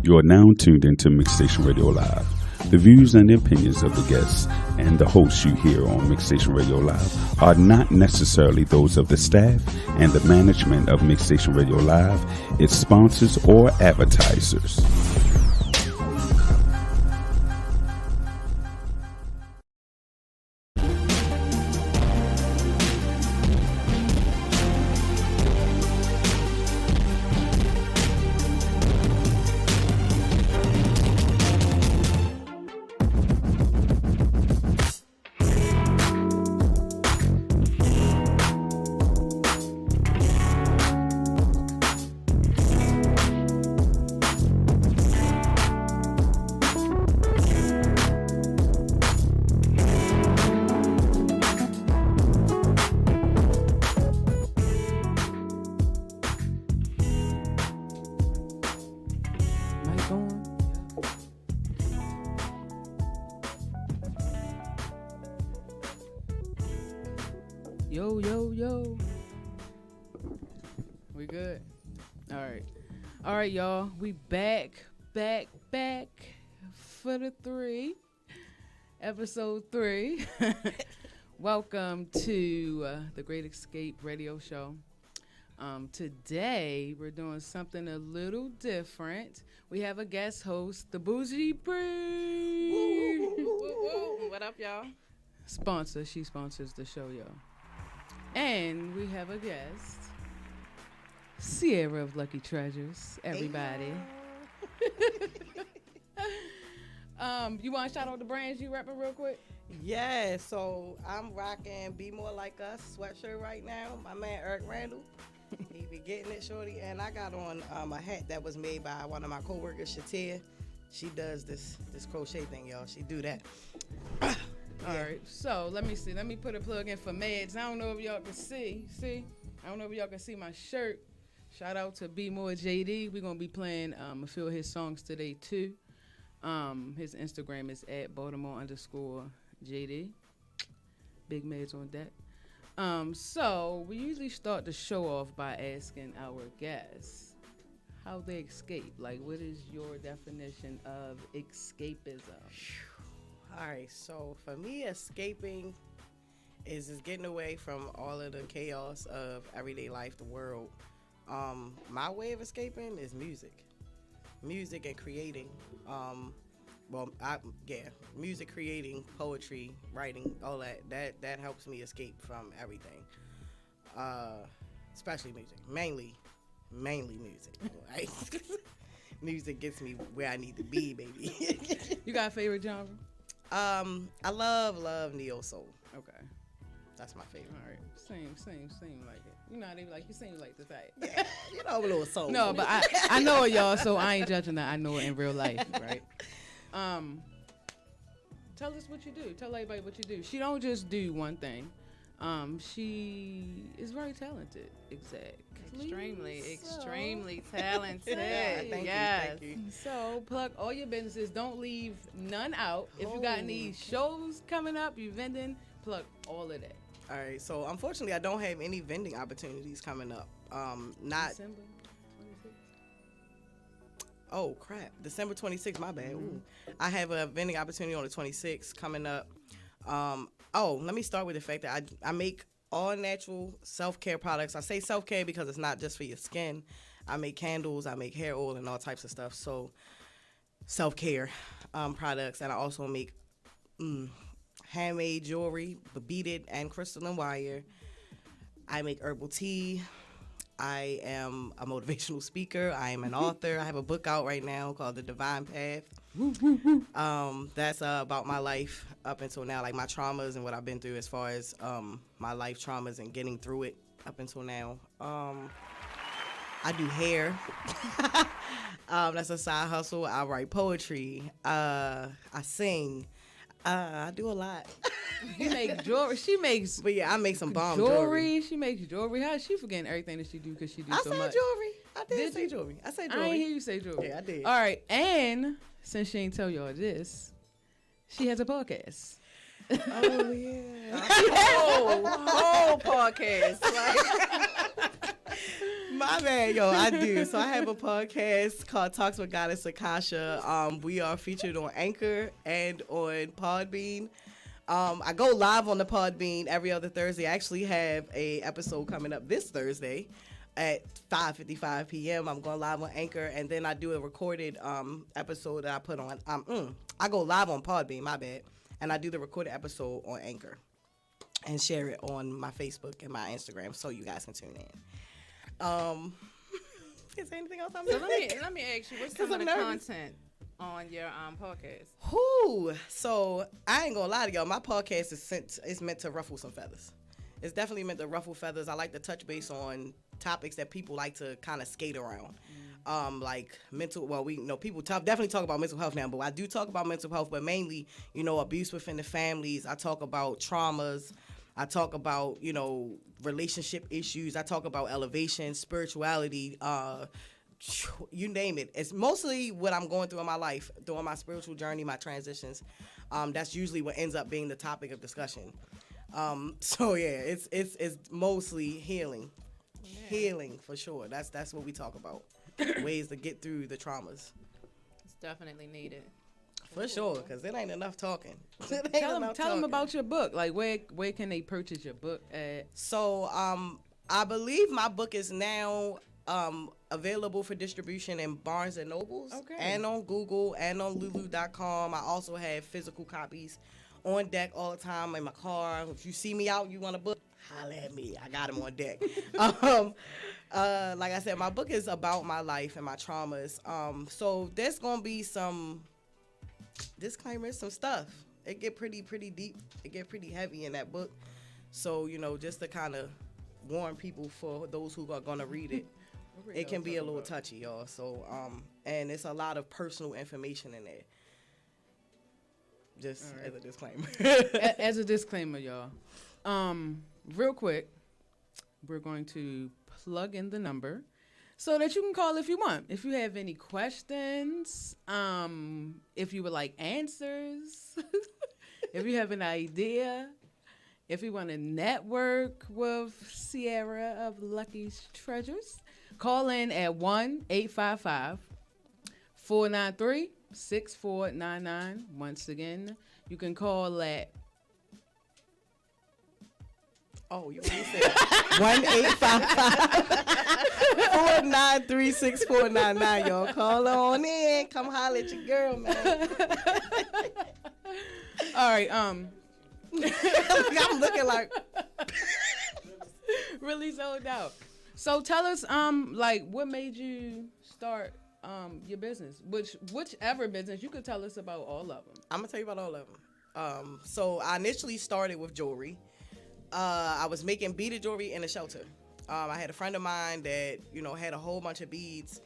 You are now tuned into Mixstation Radio Live. The views and the opinions of the guests and the hosts you hear on Mixstation Radio Live are not necessarily those of the staff and the management of Mixstation Radio Live, its sponsors, or advertisers. Yo. We good? All right, y'all. We back for the episode 3. Welcome to the Great Escape Radio Show. Today, we're doing something a little different. We have a guest host, the Bougie Bree. What up, y'all? She sponsors the show, y'all. And we have a guest, Ciara of Lucky Treasures, everybody. You want to shout out the brands you repping real quick? Yeah, so I'm rocking Be More Like Us sweatshirt right now. My man Eric Randall, he be getting it, shorty. And I got on a hat that was made by one of my coworkers, Shatia. She does this crochet thing, y'all. She do that. All right, so let me see. Let me put a plug in for Meds. I don't know if y'all can see. I don't know if y'all can see my shirt. Shout out to Be More JD. We're going to be playing a few of his songs today, too. His Instagram is at Baltimore_JD. Big Meds on deck. So we usually start the show off by asking our guests how they escape. Like, what is your definition of escapism? All right, so for me, escaping is just getting away from all of the chaos of everyday life, the world. My way of escaping is music and creating. Music, creating, poetry, writing, all that. That helps me escape from everything, especially music. Mainly music. Right? Music gets me where I need to be, baby. You got a favorite genre? I love neo soul. Okay, that's my favorite. All right, same like it. You not even like you seem like the type. Yeah, you know, I'm a little soul. No, but I know it, y'all. So I ain't judging that. I know it in real life, right? Tell us what you do. Tell everybody what you do. She don't just do one thing. She is very talented. Extremely talented. Thank you. So plug all your businesses. Don't leave none out. If you got any shows coming up, you vending, plug all of that. All right. So unfortunately, I don't have any vending opportunities coming up. Not December 26th. Oh crap! December 26th. My bad. Ooh. I have a vending opportunity on the 26th coming up. Let me start with the fact that I make all natural self-care products. I say self-care because it's not just for your skin. I make candles, I make hair oil, and all types of stuff. So self-care products, and I also make handmade jewelry, beaded and crystal and wire. I make herbal tea. I am a motivational speaker. I am an author. I have a book out right now called The Divine Path. That's about my life up until now, like my traumas and what I've been through as far as my life traumas and getting through it up until now. I do hair. That's a side hustle. I write poetry. I sing. I do a lot. You make jewelry. She makes. But yeah, I make some bomb jewelry. She makes jewelry. How is she forgetting everything that she do because she do so much? I said jewelry. I did say jewelry. I said jewelry. I didn't hear you say jewelry. Yeah, I did. All right, and since she ain't tell y'all this, she has a podcast. Oh yeah. Whole podcast. Like, My bad, yo, I do. So I have a podcast called Talks with Goddess Akasha. We are featured on Anchor and on Podbean. I go live on the Podbean every other Thursday. I actually have a episode coming up this Thursday at 5:55 p.m. I'm going live on Anchor, and then I do a recorded episode that I put on. I go live on Podbean, my bad, and I do the recorded episode on Anchor and share it on my Facebook and my Instagram so you guys can tune in. Is there anything else I'm So doing? let me ask you, what's some of the content on your podcast? So I ain't gonna lie to y'all. My podcast is meant to ruffle some feathers. It's definitely meant to ruffle feathers. I like to touch base on topics that people like to kind of skate around. Like mental. Well, people definitely talk about mental health now, but I do talk about mental health, but mainly, abuse within the families. I talk about traumas. I talk about, relationship issues. I talk about elevation, spirituality, you name it. It's mostly what I'm going through in my life, during my spiritual journey, my transitions. That's usually what ends up being the topic of discussion. So yeah, it's mostly healing. Yeah. Healing for sure. That's what we talk about. Ways to get through the traumas. It's definitely needed. For sure, because it ain't enough talking. Tell them about your book. Like, where can they purchase your book at? So, I believe my book is now available for distribution in Barnes & Nobles, and on Google, and on Lulu.com. I also have physical copies on deck all the time in my car. If you see me out, you want a book, holla at me. I got them on deck. Like I said, my book is about my life and my traumas. So there's going to be some disclaimers, some stuff. It get pretty deep. It get pretty heavy in that book. So, just to kind of warn people, for those who are going to read it, it can be a little touchy, y'all. So, and it's a lot of personal information in there. Just as a disclaimer. As a disclaimer, y'all. Real quick, we're going to plug in the number so that you can call if you want. If you have any questions, if you would like answers, if you have an idea, if you want to network with Ciara of Lucky's Treasures, call in at 1-855-493-6499. Once again, you can call at you want to say 1-855-493-6499, y'all. Call on in. Come holler at your girl, man. All right, I'm looking like really sold out. So tell us, what made you start your business? Whichever business, you could tell us about all of them. I'm gonna tell you about all of them. So I initially started with jewelry. I was making beaded jewelry in a shelter. I had a friend of mine that, had a whole bunch of beads.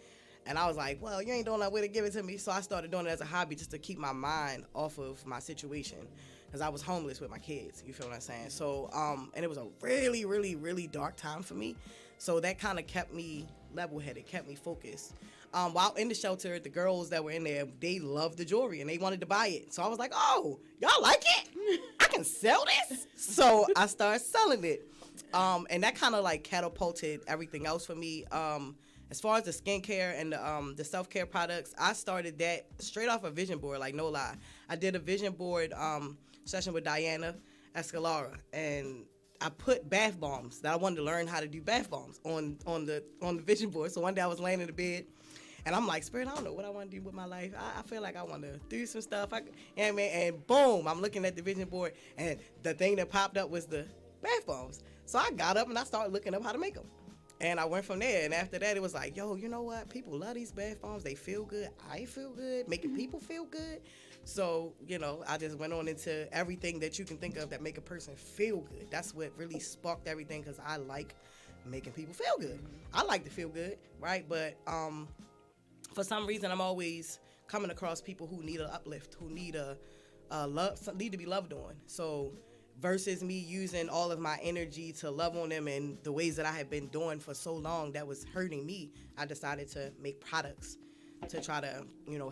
And I was like, well, you ain't doing that way to give it to me. So I started doing it as a hobby just to keep my mind off of my situation. Because I was homeless with my kids. You feel what I'm saying? So, and it was a really, really, really dark time for me. So that kind of kept me level-headed, kept me focused. While in the shelter, the girls that were in there, they loved the jewelry and they wanted to buy it. So I was like, oh, y'all like it? I can sell this? So I started selling it. And that kind of catapulted everything else for me. As far as the skincare and the self-care products, I started that straight off a vision board, no lie. I did a vision board session with Diana Escalara, and I put bath bombs that I wanted to learn how to do bath bombs on the vision board. So one day I was laying in the bed, and I'm like, Spirit, I don't know what I want to do with my life. I feel like I want to do some stuff. And boom, I'm looking at the vision board, and the thing that popped up was the bath bombs. So I got up and I started looking up how to make them. And I went from there. And after that, it was like, yo, you know what? People love these bath bombs. They feel good. I feel good. Making people feel good. So, I just went on into everything that you can think of that make a person feel good. That's what really sparked everything, because I like making people feel good. I like to feel good, right? But for some reason, I'm always coming across people who need an uplift, who need need to be loved on. So versus me using all of my energy to love on them in the ways that I had been doing for so long that was hurting me, I decided to make products to try to,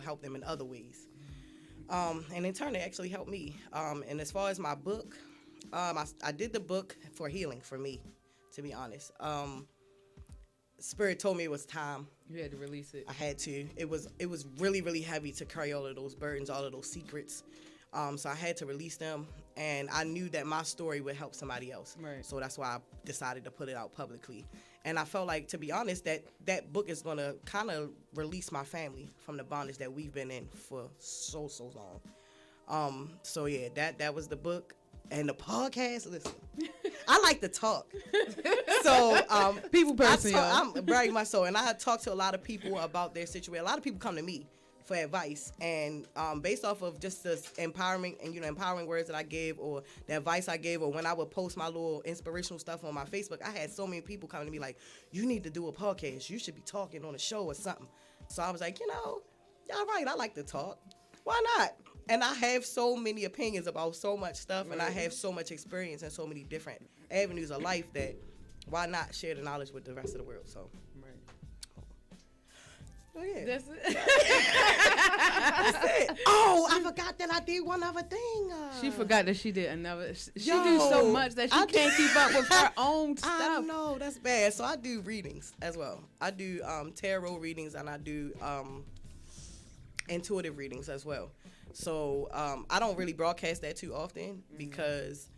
help them in other ways. And in turn, it actually helped me. And as far as my book, I did the book for healing for me, to be honest. Spirit told me it was time. You had to release it. I had to. It was really, really heavy to carry all of those burdens, all of those secrets. So I had to release them, and I knew that my story would help somebody else. Right. So that's why I decided to put it out publicly. And I felt like, to be honest, that book is gonna kind of release my family from the bondage that we've been in for so long. So yeah, that was the book. And the podcast, listen, I like to talk. So People person, y'all. I'm very much so. And I talk to a lot of people about their situation. A lot of people come to me for advice. And based off of just the empowering words that I gave, or the advice I gave, or when I would post my little inspirational stuff on my Facebook, I had so many people coming to me like, you need to do a podcast. You should be talking on a show or something. So I was like, y'all right, I like to talk. Why not? And I have so many opinions about so much stuff, and I have so much experience in so many different avenues of life that why not share the knowledge with the rest of the world? So, oh yeah, That's it. that's it. Oh, I forgot that I did one other thing. She forgot that she did another. She Yo, do so much that she can't keep up with her own I stuff. know, that's bad. So I do readings as well. I do tarot readings, and I do intuitive readings as well. So I don't really broadcast that too often because,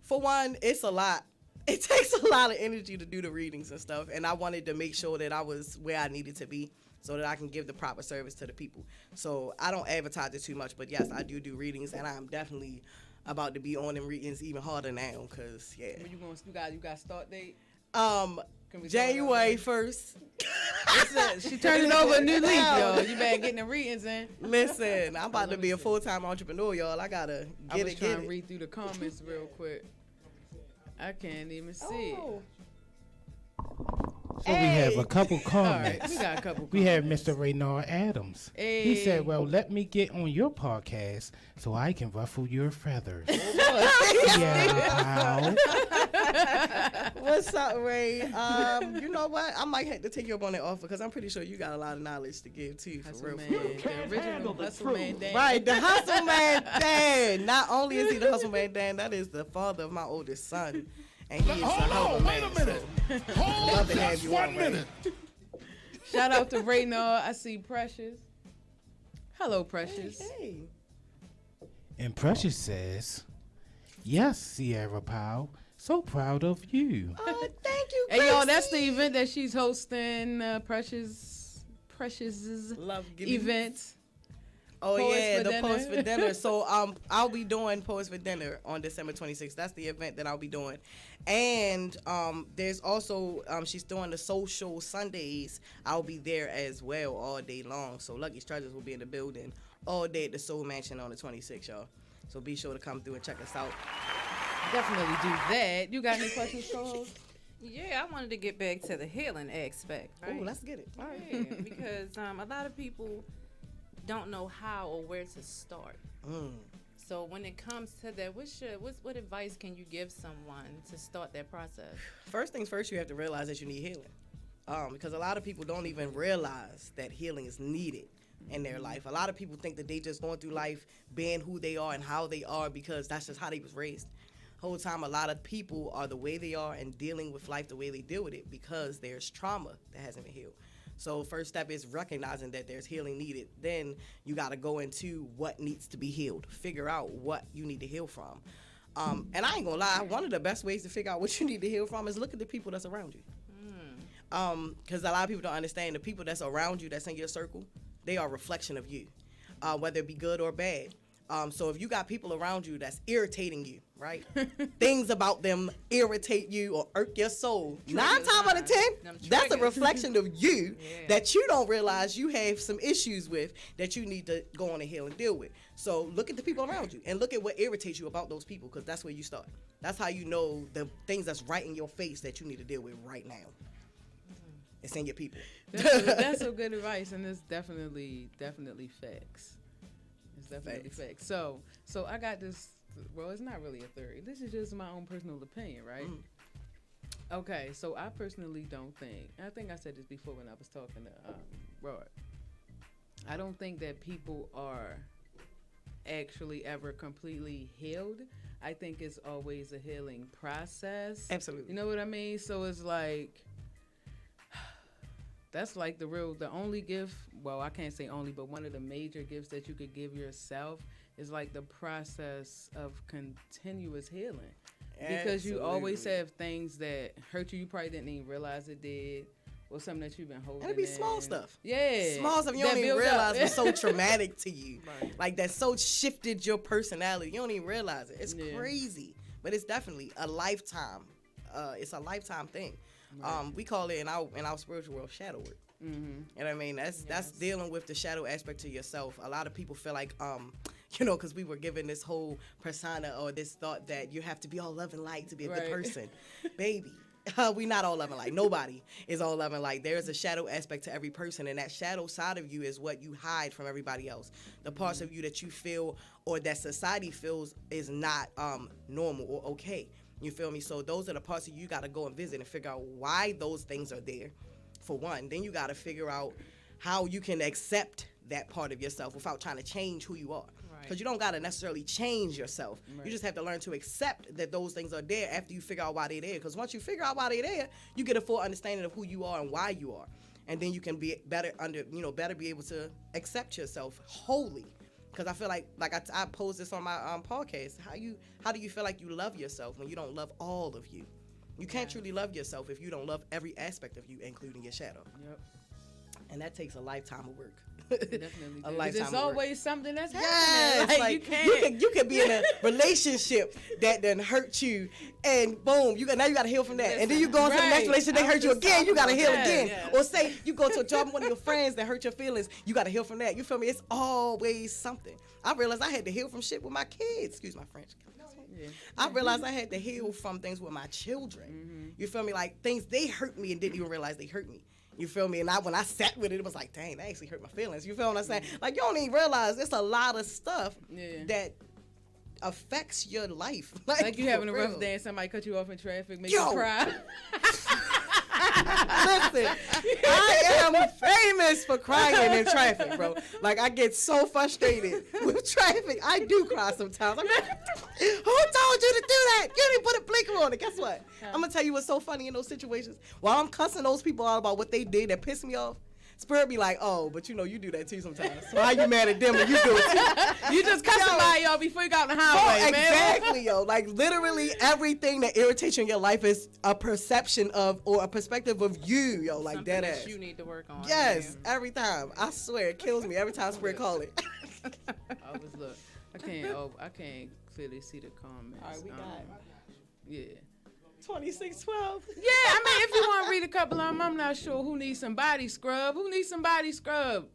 for one, it's a lot. It takes a lot of energy to do the readings and stuff, and I wanted to make sure that I was where I needed to be so that I can give the proper service to the people. So I don't advertise it too much, but yes, I do readings, and I'm definitely about to be on them readings even harder now, because, yeah. When you got start date? January 1st. She turning over a new leaf, y'all. You better get the readings in. Listen, I'm about to be a full-time entrepreneur, y'all. I gotta I was trying to read through the comments real quick. I can't even see it. So we have a couple All comments. right, we got a couple comments. We have Mr. Raynard Adams. Hey. He said, well, let me get on your podcast so I can ruffle your feathers. Yeah, pal. What's up, Ray? You know what? I might have to take you up on that offer because I'm pretty sure you got a lot of knowledge to give too. For Hustle real. Man, the original Hustle Man Dan. Right, the Hustle Man Dan. Not only is he the Hustle Man Dan, that is the father of my oldest son. And he is a hell of a man. Love to have you on, Ray. Shout out to Raynard. I see Precious. Hello, Precious. Hey. And Precious says, yes, Ciara Powell, so proud of you. Oh, thank you, Hey, y'all, that's Gracie. the event that she's hosting. Precious's Love giving. event. Oh Poets yeah, for the Dinner. Poets for Dinner. So I'll be doing Poets for Dinner on December 26th. That's the event that I'll be doing. And there's also she's doing the Social Sundays. I'll be there as well all day long. So Lucky's Treasures will be in the building all day at the Soul Mansion on the 26th, y'all. So be sure to come through and check us out. Definitely do that. You got any questions, co-host? Yeah, I wanted to get back to the healing aspect. Right? Oh, let's get it. All right. Yeah, because a lot of people don't know how or where to start. So when it comes to that, what advice can you give someone to start that process? First things first, you have to realize that you need healing. Because a lot of people don't even realize that healing is needed in their life. A lot of people think that they just going through life being who they are and how they are because that's just how they was raised. Whole time, a lot of people are the way they are and dealing with life the way they deal with it because there's trauma that hasn't been healed. So first step is recognizing that there's healing needed. Then you got to go into what needs to be healed. Figure out what you need to heal from. And I ain't gonna lie, one of the best ways to figure out what you need to heal from is look at the people that's around you. Because a lot of people don't understand the people that's around you, that's in your circle, they are a reflection of you, whether it be good or bad. So if you got people around you that's irritating you, right? Things about them irritate you or irk your soul. 9 times out of 10, that's a reflection of you that you don't realize you have some issues with that you need to go on and heal and deal with. So look at the people around you and look at what irritates you about those people because that's where you start. That's how you know the things that's right in your face that you need to deal with right now. It's in your people. That's some good advice, and it's definitely facts. It's definitely facts. So I got this. Well, it's not really a theory. This is just my own personal opinion, right? Okay, so I personally don't think. I think I said this before when I was talking to Rod. I don't think that people are actually ever completely healed. I think it's always a healing process. Absolutely. You know what I mean? So it's like that's like the only gift. Well, I can't say only, but one of the major gifts that you could give yourself is like the process of continuous healing. Because you always have things that hurt you probably didn't even realize it did, or something that you've been holding. And it be small stuff. Yeah. Small stuff you don't even realize was so traumatic to you. Right. Like that so shifted your personality. You don't even realize it. It's crazy. But it's definitely a lifetime. It's a lifetime thing. Right. We call it in our spiritual world shadow work. Mm-hmm. You know what I mean? That's dealing with the shadow aspect to yourself. A lot of people feel like, because we were given this whole persona or this thought that you have to be all love and light to be a good person. Baby, we not all love and light. Nobody is all love and light. There's a shadow aspect to every person, and that shadow side of you is what you hide from everybody else. The parts of you that you feel or that society feels is not normal or okay. You feel me? So those are the parts of you got to go and visit and figure out why those things are there, for one. Then you got to figure out how you can accept that part of yourself without trying to change who you are. Because you don't got to necessarily change yourself. Right. You just have to learn to accept that those things are there after you figure out why they're there. Because once you figure out why they're there, you get a full understanding of who you are and why you are. And then you can be better be able to accept yourself wholly. Because I feel like I posed this on my podcast. How do you feel like you love yourself when you don't love all of you? You can't truly love yourself if you don't love every aspect of you, including your shadow. Yep. And that takes a lifetime of work. Definitely. A lifetime there's of always work. Something that's happening. Like, like you can be in a relationship that done hurt you, and boom, now you got to heal from that. And then you go into the next relationship, they hurt you again, you got to heal again. Yeah. Or say you go to a job with one of your friends that hurt your feelings, you got to heal from that. You feel me? It's always something. I realized I had to heal from shit with my kids. Excuse my French. Yeah. I realized I had to heal from things with my children. Mm-hmm. You feel me? Like things they hurt me and didn't even realize they hurt me. You feel me? And when I sat with it, it was like, dang, that actually hurt my feelings. You feel what I'm saying? Like you don't even realize there's a lot of stuff that affects your life. Like you having a rough day and somebody cut you off in traffic, make you cry. Listen, I am famous for crying in traffic, bro. Like I get so frustrated with traffic. I do cry sometimes. I'm like, who told you to do that? You didn't put a blinker on it. Guess what? I'm gonna tell you what's so funny in those situations. While I'm cussing those people out about what they did that pissed me off, Spirit be like, oh, but you do that too sometimes. So how you mad at them when you do it too? You just cuss somebody, y'all, before you got on the highway, man. Exactly, yo. Like literally everything that irritates you in your life is a perception of or a perspective of you, yo. Like something that ass. You need to work on. Yes, every time. I swear, it kills me every time Spirit call it. Always look. I can't clearly see the comments. All right, we got. Yeah. 2612. Yeah, I mean, if you want to read a couple of them, I'm not sure who needs some body scrub. Who needs some body scrub?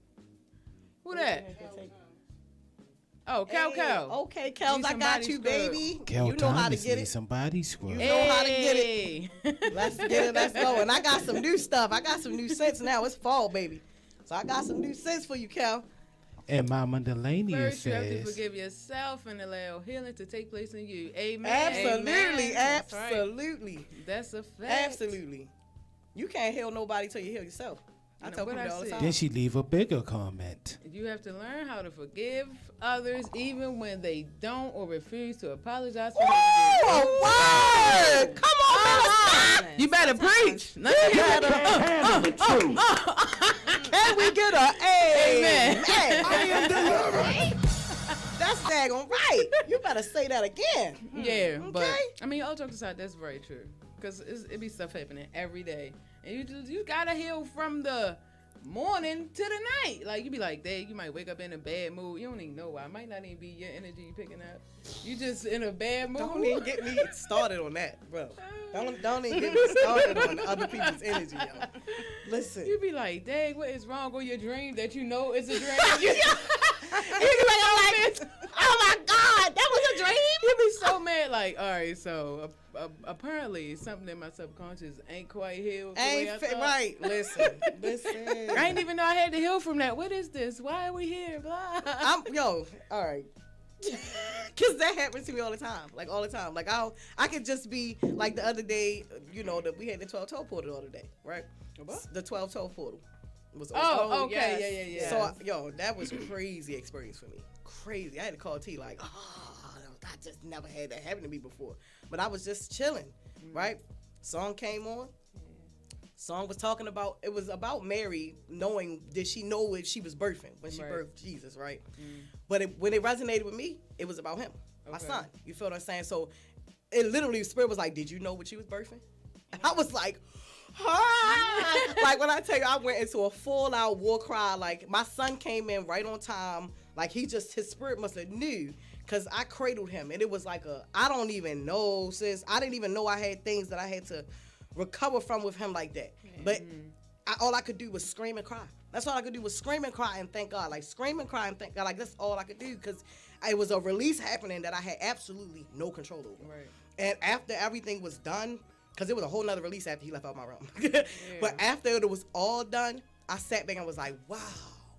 Who that? Oh, Cal. Okay, Kels, I got you, baby. Cal you know how to get it. Some body scrub. You know how to get it. Let's get it. Let's go. And I got some new stuff. I got some new scents now. It's fall, baby. So I got some new scents for you, Cal. And Mama Delaney First, says, you have to forgive yourself and allow healing to take place in you. Amen. Absolutely. Amen. Absolutely. That's a fact. Absolutely. You can't heal nobody till you heal yourself. I tell people all the time. Then she leave a bigger comment. You have to learn how to forgive others even when they don't or refuse to apologize for what? Come on, you better preach. Can we get a amen? I am delivered. That's daggone right. You better say that again. Yeah, okay. But I mean, all jokes aside, that's very true. Because it be stuff happening every day, and you gotta heal from the morning to the night. Like you be like, dang, you might wake up in a bad mood. You don't even know why. It might not even be your energy you picking up. You just in a bad mood. Don't even get me started on that, bro. Don't even get me started on other people's energy, yo. Listen. You be like, dang, what is wrong with your dream that you know is a dream? You be like, oh my God, that was a dream? You be so mad, like, all right, so apparently something in my subconscious ain't quite healed. Right. Listen. I didn't even know I had to heal from that. What is this? Why are we here? Blah. All right. Because that happens to me all the time. Like, all the time. Like, I could just be, like, the other day, that we had the 12-12 portal the other day, right? What? The 12-12 portal. Okay. Yeah. So, that was a crazy experience for me. Crazy. I had to call T, like, I just never had that happen to me before. But I was just chilling, right? Song came on. Song was talking about, it was about Mary knowing, did she know what she was birthing when she Right. birthed Jesus, right? But when it resonated with me, it was about him, my Okay. son. You feel what I'm saying? So it literally, the spirit was like, did you know what she was birthing? And I was like, ah! Like when I tell you, I went into a full out war cry. Like my son came in right on time. Like his spirit must have knew, because I cradled him. And it was like I don't even know, sis. I didn't even know I had things that I had to recover from with him like that. But all I could do was scream and cry. That's all I could do was scream and cry and thank God. Like scream and cry and thank God. Like that's all I could do, because it was a release happening that I had absolutely no control over. Right. And after everything was done, because it was a whole nother release after he left out my room. But after it was all done, I sat back and was like, wow,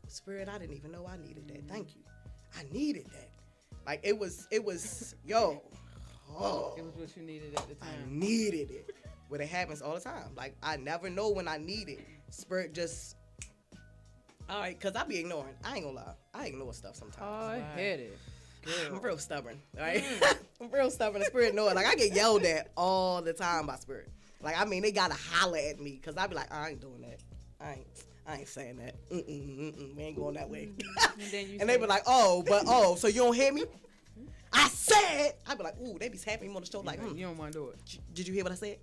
Spirit, I didn't even know I needed that. Thank you. I needed that. Like it was, yo. Oh, It was what you needed at the I time. needed it. But it happens all the time. Like I never know when I need it. Spirit just, all right, because I be ignoring. I ain't gonna lie. I ignore stuff sometimes. Hard-headed. I'm real stubborn, right? I'm real stubborn. The spirit know it. Like I get yelled at all the time by spirit. Like I mean, they gotta holler at me, because I be like, I ain't doing that. I ain't saying that. We ain't going that way. And then you And they be like, so you don't hear me? I said. I be like, ooh, they be tapping me on the shoulder like, You don't want to do it. did you hear what I said?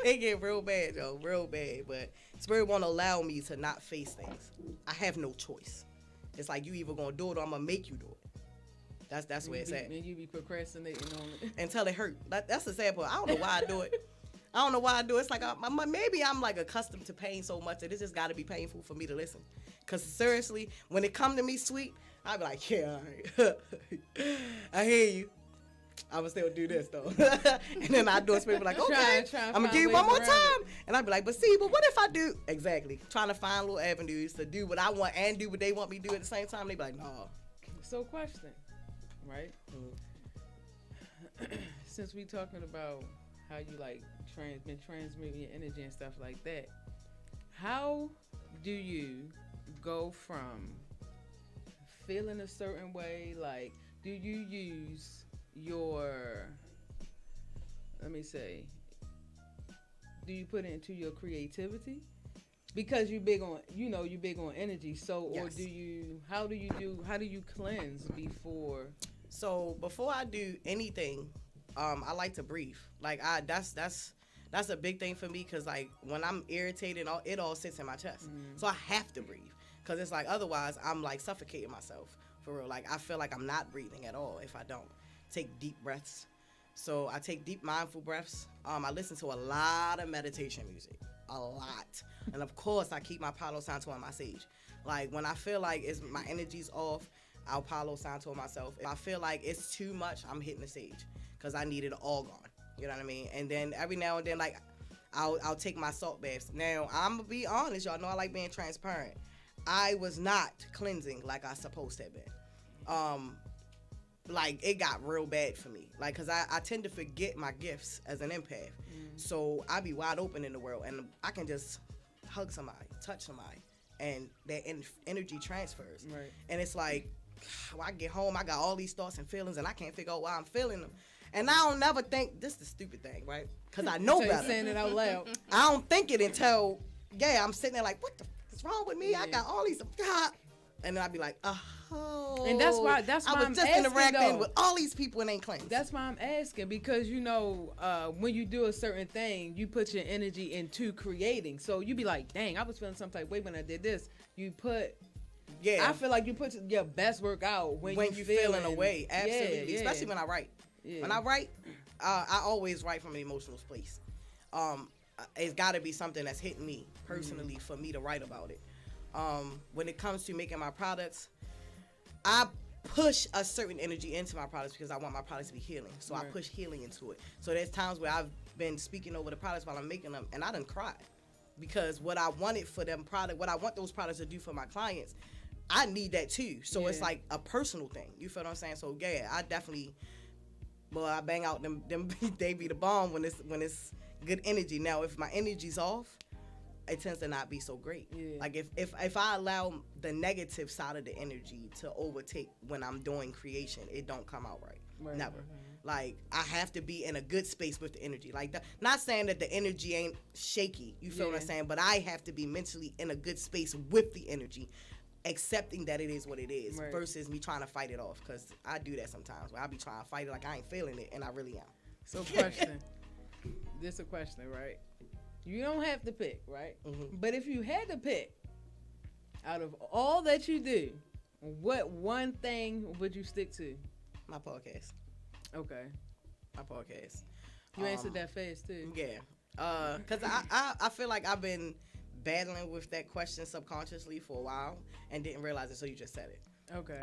It get real bad, yo, real bad. But spirit won't allow me to not face things. I have no choice. It's like you either gonna do it or I'm gonna make you do it. That's where it's at. And you be procrastinating on it. Until it hurt. That's the sad part. I don't know why I do it. I don't know why I do it. It's like maybe I'm like accustomed to pain so much that it just got to be painful for me to listen. Cause seriously, when it come to me sweet, I be like, yeah, all right. I hear you. I would still do this though. And then I do it. Spirit be like, okay, Try and I'm gonna find give you one ways more around time. it. And I'd be like, but what if I do exactly? Trying to find little avenues to do what I want and do what they want me to do at the same time. They be like, no. So question, right? Since we talking about how you like been transmitting your energy and stuff like that, how do you go from feeling a certain way? Like, do you use your, let me say, do you put it into your creativity? Because you're big on, you're big on energy. So, or Yes. how do you cleanse before? So before I do anything, I like to breathe. Like that's a big thing for me, because like when I'm irritated, it all sits in my chest. So I have to breathe, because it's like otherwise I'm like suffocating myself for real. Like I feel like I'm not breathing at all if I don't take deep breaths. So I take deep mindful breaths. I listen to a lot of meditation music, a lot, and of course I keep my Palo Santo on my sage. Like when I feel like my energy's off, I'll Palo Santo myself. If I feel like it's too much, I'm hitting the sage, because I need it all gone. You know what I mean? And then every now and then, like, I'll take my salt baths. Now, I'm going to be honest. Y'all know I like being transparent. I was not cleansing like I supposed to have been. Like, it got real bad for me. Like, because I tend to forget my gifts as an empath. So I be wide open in the world, and I can just hug somebody, touch somebody, and that energy transfers. Right. And it's like, when I get home, I got all these thoughts and feelings, and I can't figure out why I'm feeling them. And I don't never think, this is the stupid thing, right? Because I know So you're better. saying it out loud. I don't think it until, I'm sitting there like, what the f is wrong with me? Yeah. I got all these, and then I'd be like, oh. And that's why I was I'm just asking, interacting though. with all these people and ain't cleansed. That's why I'm asking, because when you do a certain thing, you put your energy into creating. So you be like, dang, I was feeling some type of way when I did this. I feel like you put your best work out when you feeling away. Absolutely. Yeah. Especially when I write. Yeah. When I write, I always write from an emotional place. It's got to be something that's hitting me personally for me to write about it. When it comes to making my products, I push a certain energy into my products because I want my products to be healing. So I Right. push healing into it. So there's times where I've been speaking over the products while I'm making them, and I done cried. Because what I wanted for them what I want those products to do for my clients, I need that too. So it's Yeah. like a personal thing. You feel what I'm saying? So yeah, I definitely, I bang out them they be the bomb when it's good energy. Now if my energy's off, it tends to not be so great. Yeah. Like if I allow the negative side of the energy to overtake when I'm doing creation, it don't come out right. Never. Like, I have to be in a good space with the energy. Like, not saying that the energy ain't shaky, you feel what I'm saying? But I have to be mentally in a good space with the energy, accepting that it is what it is, versus me trying to fight it off. Because I do that sometimes, where I be trying to fight it like I ain't feeling it, and I really am. So, question. This a question, right? You don't have to pick, right? But if you had to pick, out of all that you do, what one thing would you stick to? My podcast. Okay. My podcast. You answered that fast, too. Yeah. Because I feel like I've been battling with that question subconsciously for a while and didn't realize it, so you just said it. Okay.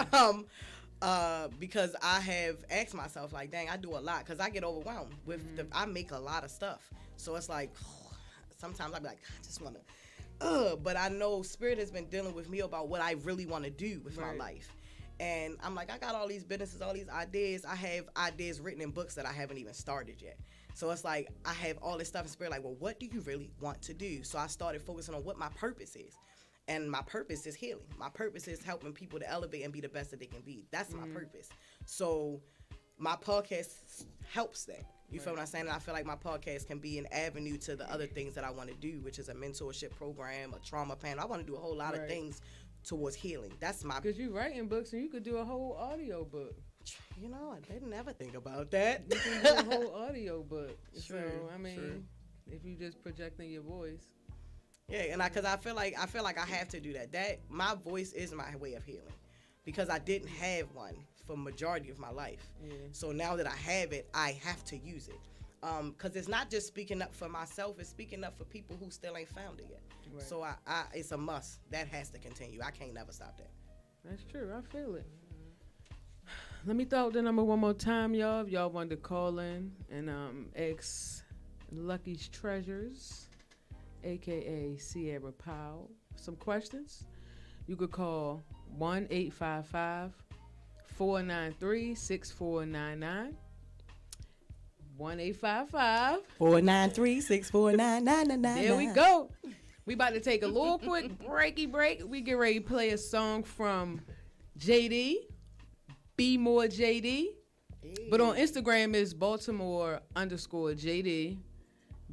Because I have asked myself, like, dang, I do a lot. Because I get overwhelmed with I make a lot of stuff. So it's like, sometimes I be like, I just want to, but I know Spirit has been dealing with me about what I really want to do with my life. And I'm like, I got all these businesses, all these ideas. I have ideas written in books that I haven't even started yet. So it's like, I have all this stuff in Spirit, like, well, what do you really want to do? So I started focusing on what my purpose is. And my purpose is healing. My purpose is helping people to elevate and be the best that they can be. That's my purpose. So my podcast helps that. You feel what I'm saying? And I feel like my podcast can be an avenue to the other things that I want to do, which is a mentorship program, a trauma panel. I want to do a whole lot of things towards healing. That's my... Because you writing books and you could do a whole audio book. You know, I didn't ever think about that. You can do a whole audio book. True, So, I mean, true. if you just projecting your voice. Yeah, and because I feel like I have to do that. That my voice is my way of healing, because I didn't have one for majority of my life. Yeah. So now that I have it, I have to use it. Because it's not just speaking up for myself; it's speaking up for people who still ain't found it yet. Right. So it's a must. That has to continue. I can't never stop that. That's true. I feel it. Let me throw out the number one more time, y'all. If y'all wanted to call in and ask Lucky's Treasures, a.k.a. Ciara Powell, some questions, you could call 1-855-493-6499. 1-855 493-649-9999. There we go. We about to take a little quick break. We get ready to play a song from JD, Be More JD. But on Instagram is Baltimore_JD.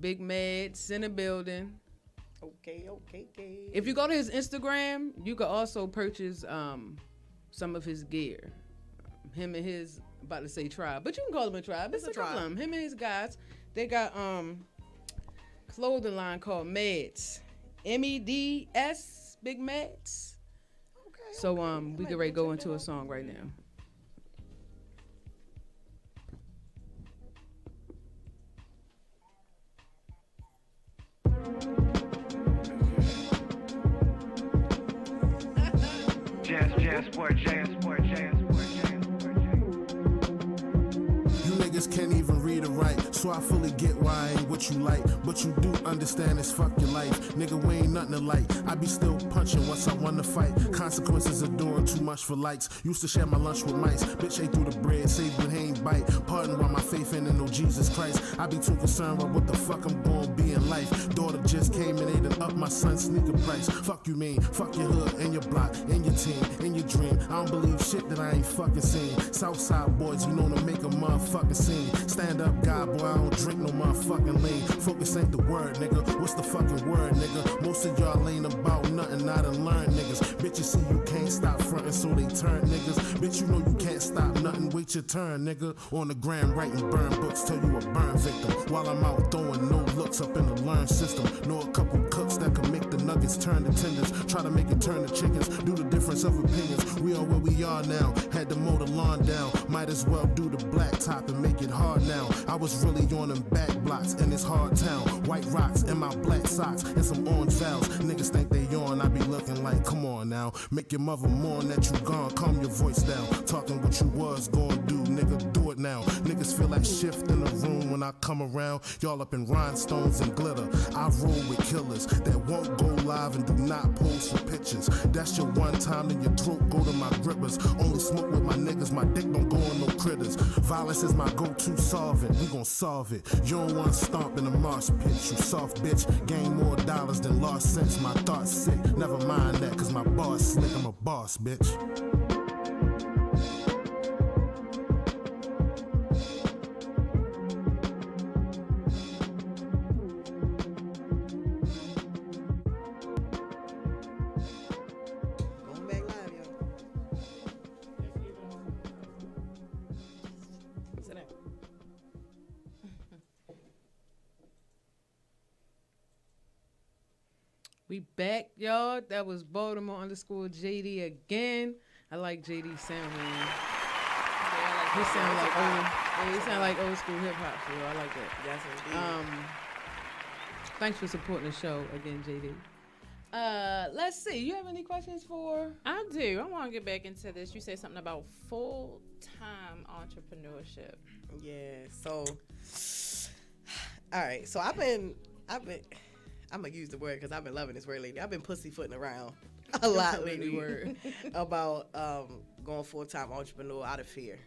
Big Mads in the building. Okay. If you go to his Instagram, you could also purchase some of his gear. Him and his, about to say tribe, but you can call them a tribe. It's a couple of them. Him and his guys, they got clothing line called Mads. MEDS, Big Mads. Okay. So we get ready to go into a song right now. Jazz sport. You niggas can't even read or write, so I fully get why I ain't what you like. But you do understand it's fuck your life. Nigga, we ain't nothing alike. I be still punching once I won the fight. Consequences of doing too much for likes. Used to share my lunch with mice. Bitch ate through the bread, saved when he ain't bite. Pardon why my faith ain't in no Jesus Christ. I be too concerned about what the fuck I'm gonna be in life. Daughter just came and ate it up my son's sneaker price. Fuck you mean, fuck your hood and your block and your team and your dream. I don't believe shit that I ain't fucking seen. Southside boys, we know to make a motherfucking scene. Stand up guy, boy, I don't drink no motherfucking lean. Focus ain't the word, nigga. What's the fucking word, nigga? Most of y'all ain't about nothing, I done learned, niggas. Bitches see you can't stop frontin', so they turn, niggas. Bitch, you know you can't stop nothing, wait your turn, nigga. On the gram, writing burn books, tell you a burn victim. While I'm out throwing no looks up in the learn system. Know a couple cooks that can make the nuggets turn to tenders. Try to make it turn to chickens, do the difference of opinions. We are where we are now, had to mow the lawn down. Might as well do the black top and make it hard now. I was really on them back blocks in this hard town. White rocks and my black socks and some orange valves. Niggas think they on, I be looking like, come on now. Make your mother mourn that you gone, calm your voice down. Talking what you was gonna do, nigga, do it now. Nigga, niggas feel like shift in the room when I come around. Y'all up in rhinestones and glitter. I roll with killers that won't go live and do not pose for pictures. That's your one time, then your throat go to my grippers. Only smoke with my niggas, my dick don't go on no critters. Violence is my go-to solvent, we gon' solve it. You don't want stomp in a marsh pit, you soft bitch. Gain more dollars than lost cents, my thoughts sick. Never mind that, cause my boss slick, I'm a boss, bitch. Going back live, y'all. Sit down. We back, y'all. That was Baltimore_JD again. I like JD sound, man. He sound like old. Yeah, he sound like old school hip hop. So I like that. Yes, indeed. Thanks for supporting the show again, JD. Let's see. You have any questions for? I do. I want to get back into this. You said something about full-time entrepreneurship. Yeah. So, all right. So I'm gonna use the word because I've been loving this word lately. I've been pussyfooting around a lot lately. Word. About going full-time entrepreneur out of fear.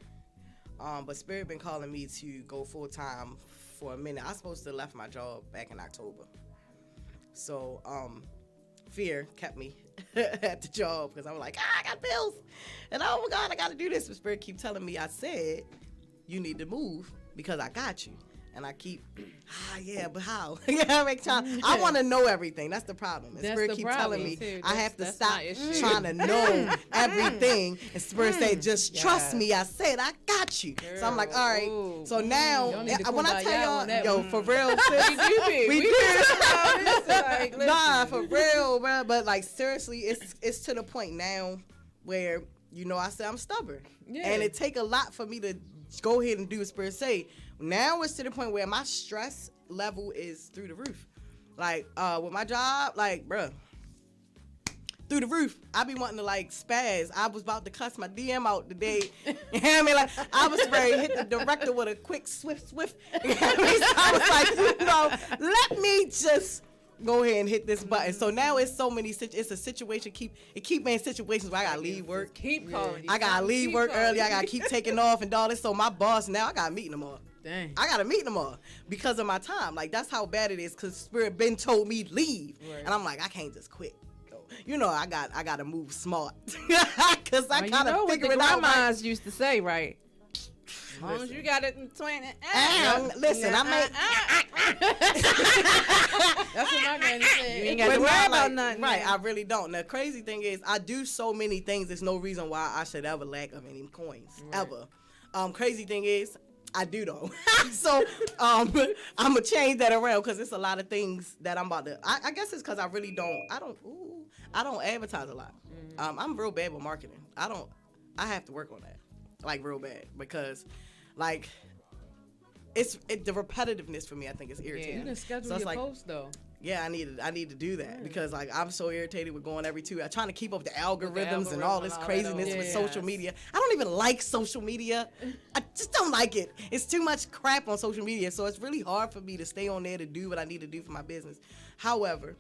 But Spirit been calling me to go full-time for a minute. I was supposed to have left my job back in October. So fear kept me at the job because I was like, I got bills. And oh my God, I got to do this. But Spirit keep telling me, I said, you need to move because I got you. And I keep, yeah, but how? I want to know everything. That's the problem. And That's Spirit the keep problem, telling me too. I have to That's stop my issue. trying to know everything. And Spirit said, just trust me. I said, I got you. So I'm like, all right. Ooh. So now, Y'all need to when I kumbaya tell on that y'all, one. for real, sis, we do. Like, Nah, for real, bro. But like seriously, it's to the point now where I said I'm stubborn, Yeah. and it take a lot for me to go ahead and do what Spirit say. Now it's to the point where my stress level is through the roof. Like with my job, like bruh, through the roof. I be wanting to like spaz. I was about to cuss my DM out today. You know what I mean? Like I was ready to hit the director with a quick swift. You know what I mean? So I was like, let me just go ahead and hit this button. So now it's so many. It's a situation. Keep me in situations where I gotta leave work. Keep calling. I gotta leave work early. I gotta keep taking off and all this. So my boss now, I gotta meet them all. Dang. I gotta meet them all because of my time. Like that's how bad it is. Cause Spirit been told me leave, Right. and I'm like, I can't just quit. I gotta move smart. Cause I Well, gotta what figure the it out. Right? grandmas used to say, right? As long as you got it in 20. Listen, I may. That's what my granny said. You ain't got to But worry not about like- nothing. Right, now. I really don't. The crazy thing is, I do so many things. There's no reason why I should ever lack of any coins ever. Crazy thing is, I do though. So I'm gonna change that around because it's a lot of things that I'm about to. I guess it's because I really don't. I don't advertise a lot. I'm real bad with marketing. I have to work on that, like real bad, because like the repetitiveness for me. I think is irritating. You can schedule So it's your like, post though. yeah, I need to do that because like I'm so irritated with going every 2 hours, trying to keep up with the algorithms and all this craziness with Yes. social media. I don't even like social media. I just don't like it. It's too much crap on social media, so it's really hard for me to stay on there to do what I need to do for my business. However,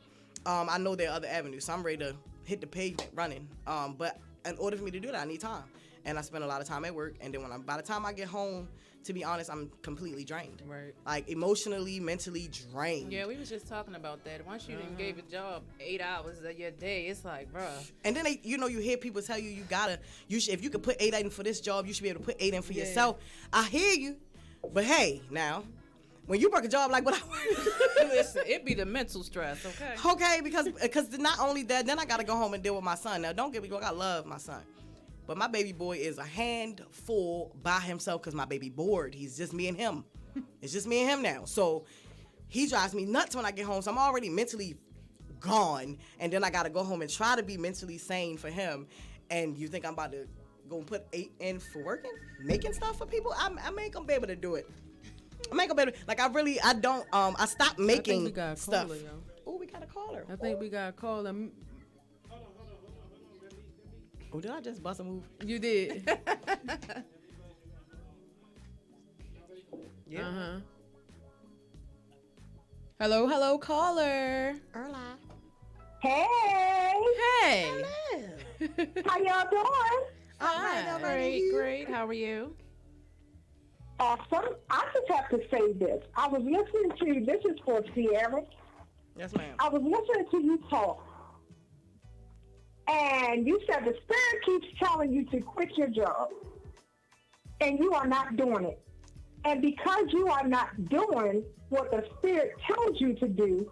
I know there are other avenues, so I'm ready to hit the pavement running. But in order for me to do that, I need time, and I spend a lot of time at work. And then by the time I get home, to be honest, I'm completely drained. Right. Like emotionally, mentally drained. Yeah, we was just talking about that. Once you done gave a job 8 hours of your day, it's like, bruh. And then you hear people tell you if you could put 8 in for this job, you should be able to put 8 in for yourself. I hear you, but hey, now, when you work a job like what I work, Listen, it be the mental stress, okay? okay, because not only that, then I gotta go home and deal with my son. Now, don't get me wrong, I love my son, but my baby boy is a handful by himself because my baby bored. He's just me and him. It's just me and him now. So he drives me nuts when I get home. So I'm already mentally gone, and then I gotta go home and try to be mentally sane for him. And you think I'm about to go and put 8 in for working, making stuff for people? I ain't gonna be able to do it. I ain't gonna be able to, like I don't. I stopped making we got a stuff. caller, yo. Oh, we got a caller. I think we got to call them. Oh, did I just bust a move? You did. Hello, caller. Hola. Hey, Hey. how y'all doing? Great. How are you? Awesome. I just have to say this. I was listening to, this is for Ciara. Yes, ma'am. I was listening to you talk. And you said the Spirit keeps telling you to quit your job. And you are not doing it. And because you are not doing what the Spirit tells you to do,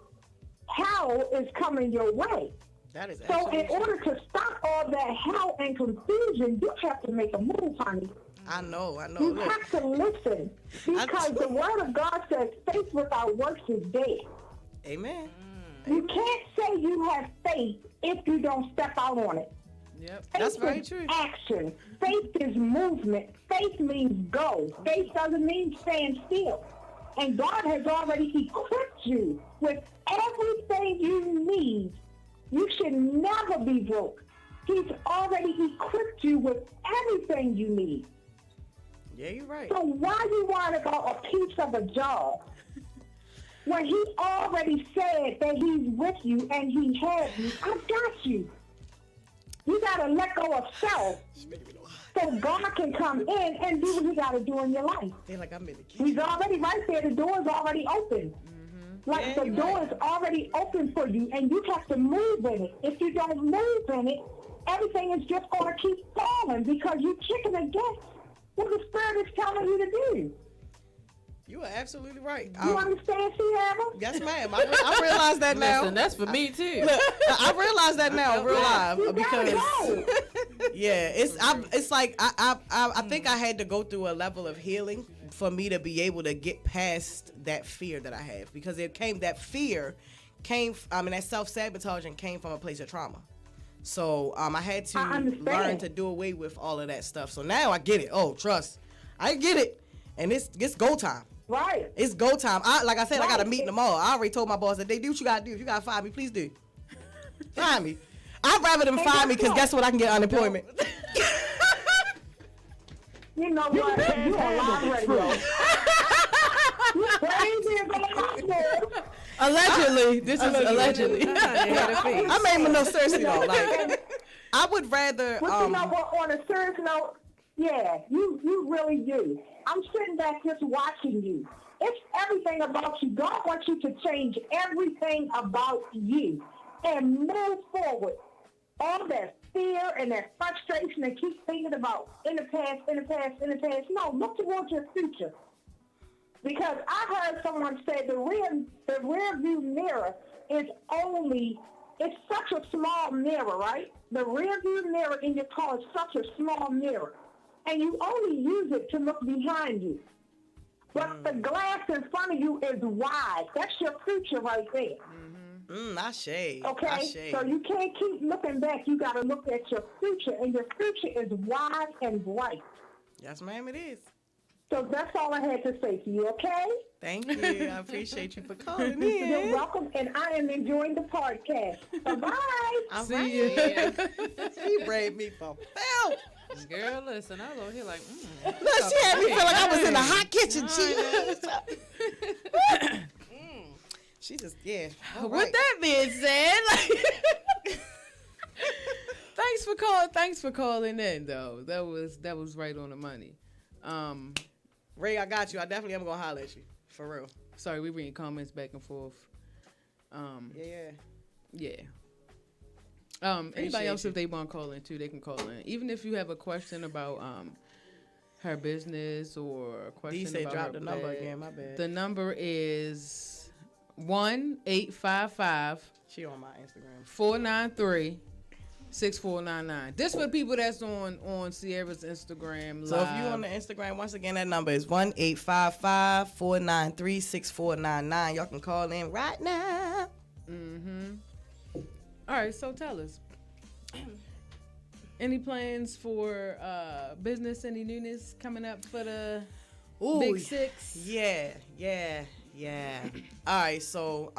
hell is coming your way. That is So absolutely in order to stop all that hell and confusion, you have to make a move, honey. I know. You Look, have to listen because the Word of God says faith without works is dead. amen. You can't say you have faith if you don't step out on it. Yep. Faith That's very is true. action. Faith is movement. Faith means go. Faith doesn't mean stand still. And God has already equipped you with everything you need. You should never be broke. He's already equipped you with everything you need. Yeah, you're right. So why you worried about a piece of a job when he already said that he's with you and he has you? I got you. You got to let go of self so God can come in and do what he got to do in your life. Feel like I'm in the kitchen. He's already right there. The door is already open. Like Yeah, the you're door right. is already open for you, and you have to move in it. If you don't move in it, everything is just going to keep falling because you're kicking against what the Spirit is telling you to do. You are absolutely right. You understand, Ciara? Yes, ma'am. I realize that now. Listen, that's for me too. Look, I realize that now, real live, You gotta because go. yeah, it's like I think I had to go through a level of healing for me to be able to get past that fear that I have, because that fear came, that self-sabotaging came from a place of trauma. So I had to I understand. learn to do away with all of that stuff. So now I get it. Oh, trust, I get it, and it's go time. Right. It's go time. Like I said, I got to Right. meet them all. I already told my boss that they do what you got to do. If you got to fire me, please do. Fire me. I'd rather them And fire me guess because what? guess what? I can get unemployment. You know what? You on live radio. You crazy as a hospital. Allegedly. This is allegedly. I I'm aiming no seriously though. Like, I would rather. But you know what? On a serious note, yeah, you really do. I'm sitting back just watching you. It's everything about you. God wants you to change everything about you and move forward. All that fear and that frustration and keep thinking about in the past. No, look towards your future. Because I heard someone say the rear view mirror is it's such a small mirror, right? The rear view mirror in your car is such a small mirror. And you only use it to look behind you. But the glass in front of you is wide. That's your future right there. I shade. Okay? I shade. So you can't keep looking back. You got to look at your future. And your future is wide and bright. Yes, ma'am, it is. So that's all I had to say to you, okay? Thank you. I appreciate you for calling You're in. welcome. And I am enjoying the podcast. Bye-bye. All See right. ya. She braved me for hell. Girl, listen, I was over here like, Look, she had me feel like I was in the hot kitchen. She just, yeah. all With right. that being said, thanks for calling in though. That was right on the money. Ray, I got you. I definitely am gonna holler at you. For real. Sorry, we reading comments back and forth. Yeah. Anybody else, you. if they want to call in too, they can call in. Even if you have a question about her business or a question D say about drop her the number bed, again, my bad. The number is 1-855 She on my Instagram. 493-6499. This for people that's on Ciara's Instagram live. So if you on the Instagram, once again, that number is 1-855-493-6499. Y'all can call in right now. All right, so tell us. Any plans for business? Any newness coming up for the Big Six? Yeah. All right, so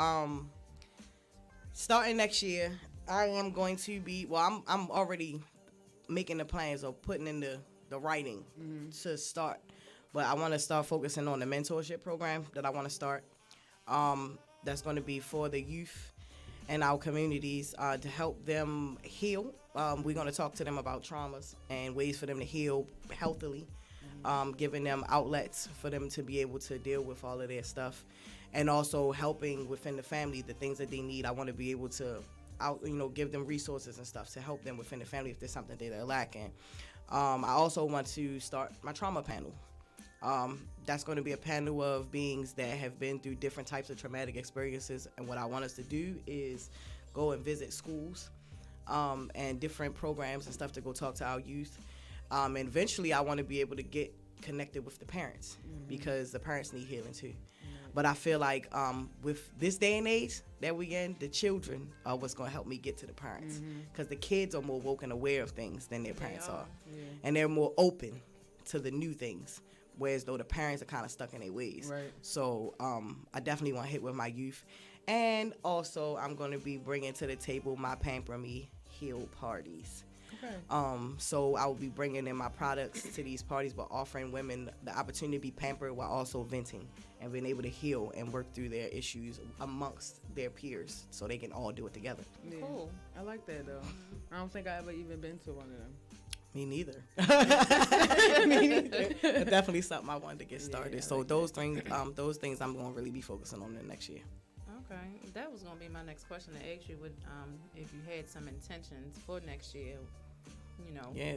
starting next year, I am going to be, I'm already making the plans of putting in the writing to start But I want to start focusing on the mentorship program that I want to start. That's going to be for the youth and our communities to help them heal. We're going to talk to them about traumas and ways for them to heal healthily, giving them outlets for them to be able to deal with all of their stuff, and also helping within the family the things that they need. I want to be able to give them resources and stuff to help them within the family if there's something that they're lacking. I also want to start my trauma panel. That's going to be a panel of beings that have been through different types of traumatic experiences. And what I want us to do is go and visit schools and different programs and stuff to go talk to our youth. And eventually I want to be able to get connected with the parents because the parents need healing too. But I feel like with this day and age that we in, the children are what's going to help me get to the parents because the kids are more woke and aware of things than their parents are. Yeah. And they're more open to the new things. Whereas though the parents are kind of stuck in their ways. Right. So I definitely want to hit with my youth. And also I'm going to be bringing to the table my Pamper Me Heal parties. Okay. So I will be bringing in my products to these parties, but offering women the opportunity to be pampered while also venting and being able to heal and work through their issues amongst their peers so they can all do it together. Yeah. Cool. I like that though. I don't think I ever even been to one of them. Me neither. Me neither. It's definitely something I wanted to get started. Yeah, so like those things I'm going to really be focusing on the next year. Okay, that was going to be my next question to ask you. Would if you had some intentions for next year,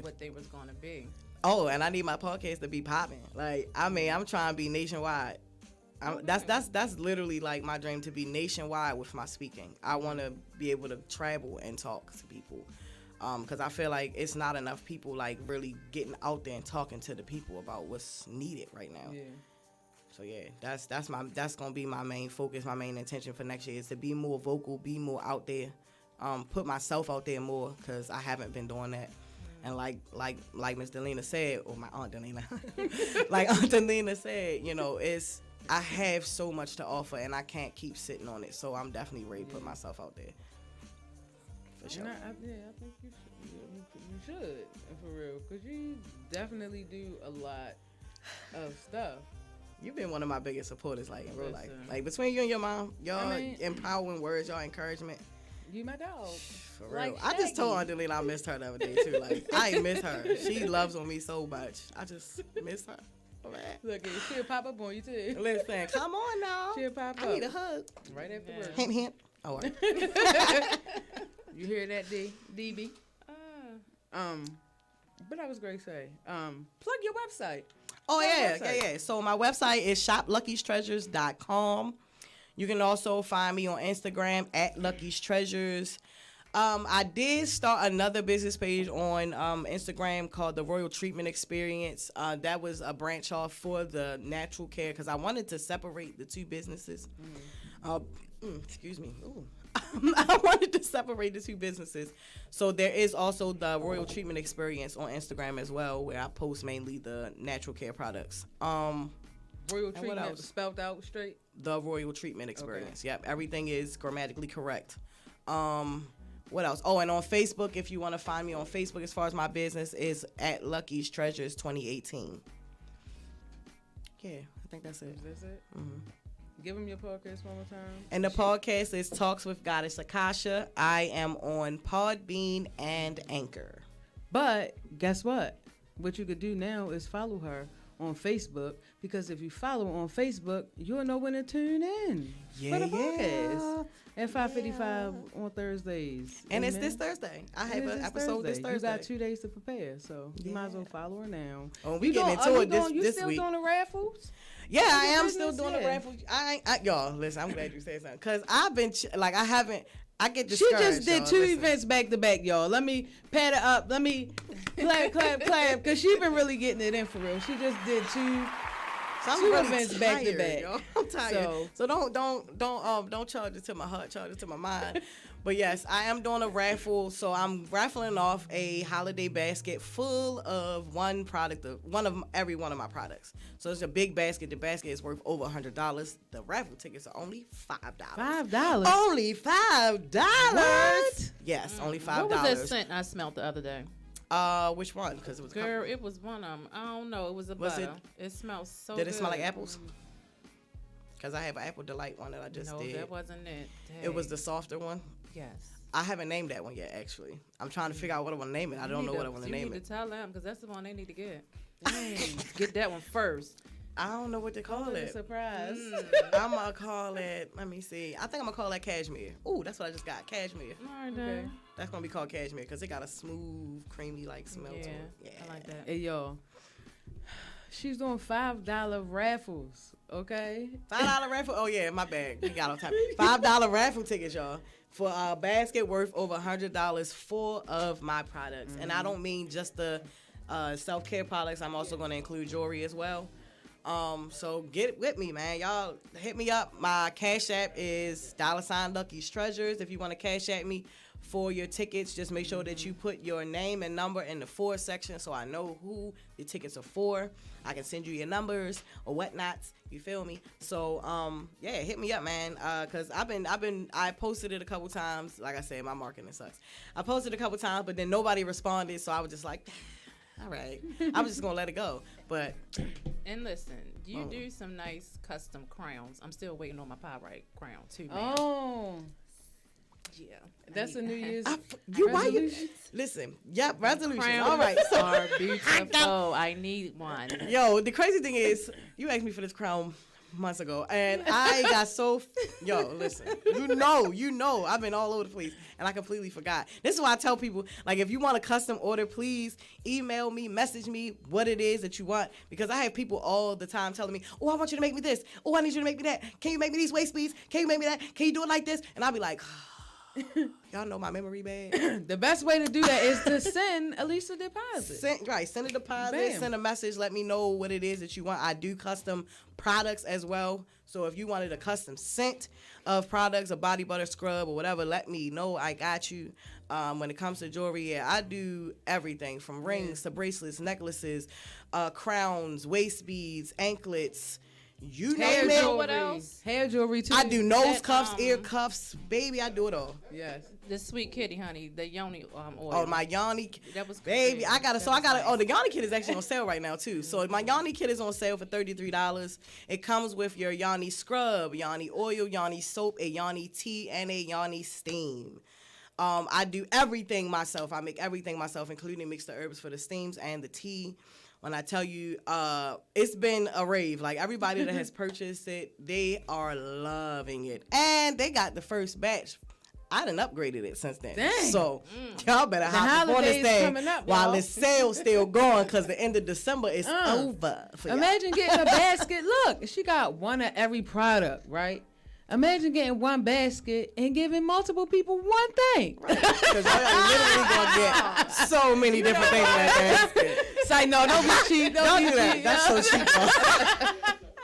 what they was going to be. Oh, and I need my podcast to be popping. Like, I mean, I'm trying to be nationwide. That's literally like my dream, to be nationwide with my speaking. I want to be able to travel and talk to people. Because I feel like it's not enough people like really getting out there and talking to the people about what's needed right now. Yeah. So yeah, that's gonna be my main focus, my main intention for next year is to be more vocal, be more out there, put myself out there more because I haven't been doing that. And like Miss Delina said, or my Aunt Delina, like Aunt Delina said, I have so much to offer and I can't keep sitting on it. So I'm definitely ready to put myself out there. Sure. And I think you should, for real, because you definitely do a lot of stuff. You've been one of my biggest supporters, like in real life. Like between you and your mom, y'all empowering words, y'all encouragement. You my dog. For real. Like I just told Aunt Delina I missed her the other day too. Like I miss her. She loves on me so much. I just miss her. Look, she'll pop up on you too. Listen, come on now. She'll pop up. I need a hug. Right after work. Hint, hint. Oh, right. You hear that, DB? But I was great to say. Plug your website. Oh, yeah. So my website is shopluckystreasures.com. You can also find me on Instagram at Lucky's Treasures. I did start another business page on Instagram called The Royal Treatment Experience. That was a branch off for the natural care because I wanted to separate the two businesses. Excuse me. Ooh. I wanted to separate the two businesses. So there is also the Royal Treatment Experience on Instagram as well, where I post mainly the natural care products. Royal Treatment spelled out straight? The Royal Treatment Experience. Okay. Yep. Everything is grammatically correct. What else? Oh, and on Facebook, if you want to find me on Facebook as far as my business, is at Lucky's Treasures 2018. Yeah, I think that's it. That's it? Mm-hmm. Give them your podcast one more time. And the podcast is Talks with Goddess Akasha. I am on Podbean and Anchor. But guess what? What you could do now is follow her on Facebook, because if you follow her on Facebook, you'll know when to tune in for the podcast at 5:55 on Thursdays. And it's this Thursday. I have an episode this Thursday. You got 2 days to prepare, so you might as well follow her now. Oh, we getting into it this week. You still doing the raffles? Yeah, I am still doing the raffles. Y'all, listen, I'm glad you said something. Because I've been, I get discouraged. She just did two events back to back, y'all. Let me pat her up. Let me clap. Because she been really getting it in for real. She just did two events back to back. Y'all. I'm tired. So don't charge it to my heart, charge it to my mind. But yes, I am doing a raffle. So I'm raffling off a holiday basket full of one product, every one of my products. So it's a big basket. The basket is worth over $100. The raffle tickets are only $5. $5? Only $5. What? Yes, only $5. What was that scent I smelled the other day? Which one? Because it was Girl, it was one of them. I don't know. It was a butter. It smells so good. Did it smell like apples? Because I have an Apple Delight one that I just did. No, that wasn't it. Dang. It was the softer one? Yes. I haven't named that one yet, actually. I'm trying to figure out what I want to name it. I don't know what I want to name it. You need to tell them, because that's the one they need to get. Dang. Get that one first. I don't know what to call it. Surprise. I'm going to call it, let me see. I think I'm going to call that Cashmere. Ooh, that's what I just got, Cashmere. All right, then. That's going to be called Cashmere because it got a smooth, creamy, like, smell to it. Yeah, I like that. Hey, yo. She's doing $5 raffles, okay? $5 raffle? Oh, yeah, my bad. We got on time. $5 raffle tickets, y'all, for a basket worth over $100 full of my products. And I don't mean just the self-care products. I'm also going to include jewelry as well. So get with me, man. Y'all hit me up. My Cash App is $Lucky's Treasures. If you want to Cash App me for your tickets, just make sure that you put your name and number in the for section so I know who the tickets are for. I can send you your numbers or whatnots. You feel me? So yeah, hit me up, man. Cause I posted it a couple times. Like I said, my marketing sucks. I posted a couple times, but then nobody responded, so I was just like, all right, I was just gonna let it go. But and listen, you do some nice custom crowns. I'm still waiting on my pyrite crown too, man. Oh. Yeah, that's a New Year's. Listen, yep, resolution. Crowns All right, are beautiful. I need one. Yo, the crazy thing is, you asked me for this crown months ago, and I got so. Yo, listen, you know, I've been all over the place, and I completely forgot. This is why I tell people, like, if you want a custom order, please email me, message me what it is that you want, because I have people all the time telling me, oh, I want you to make me this. Oh, I need you to make me that. Can you make me these waist beads? Can you make me that? Can you do it like this? And I'll be like. Y'all know my memory bad. The best way to do that is to send at least a deposit. Send a deposit, Bam. Send a message, let me know what it is that you want. I do custom products as well. So if you wanted a custom scent of products, a body butter scrub or whatever, let me know. I got you. When it comes to jewelry, yeah, I do everything from rings to bracelets, necklaces, crowns, waist beads, anklets. You hair know jewelry. What else? Hair jewelry too. I do nose cuffs, ear cuffs, baby. I do it all. Yes. The sweet kitty, honey, the yoni oil. Oh, my yoni. That was baby. crazy. I got it. So I got it. Nice. Oh, the yoni kit is actually on sale right now too. So my yoni kit is on sale for $33. It comes with your yoni scrub, yoni oil, yoni soap, a yoni tea, and a yoni steam. I do everything myself. I make everything myself, including mix the herbs for the steams and the tea. When I tell you, it's been a rave. Like, everybody that has purchased it, they are loving it. And they got the first batch. I done upgraded it since then. Dang. So, y'all better hop on this thing while this sale's still going, because the end of December is over for y'all. Imagine getting a basket. Look, she got one of every product, right? Imagine getting one basket and giving multiple people one thing. Because y'all literally going to get so many different things in that basket. It's like, no, don't be cheap. Don't do be that. cheap. That's so cheap.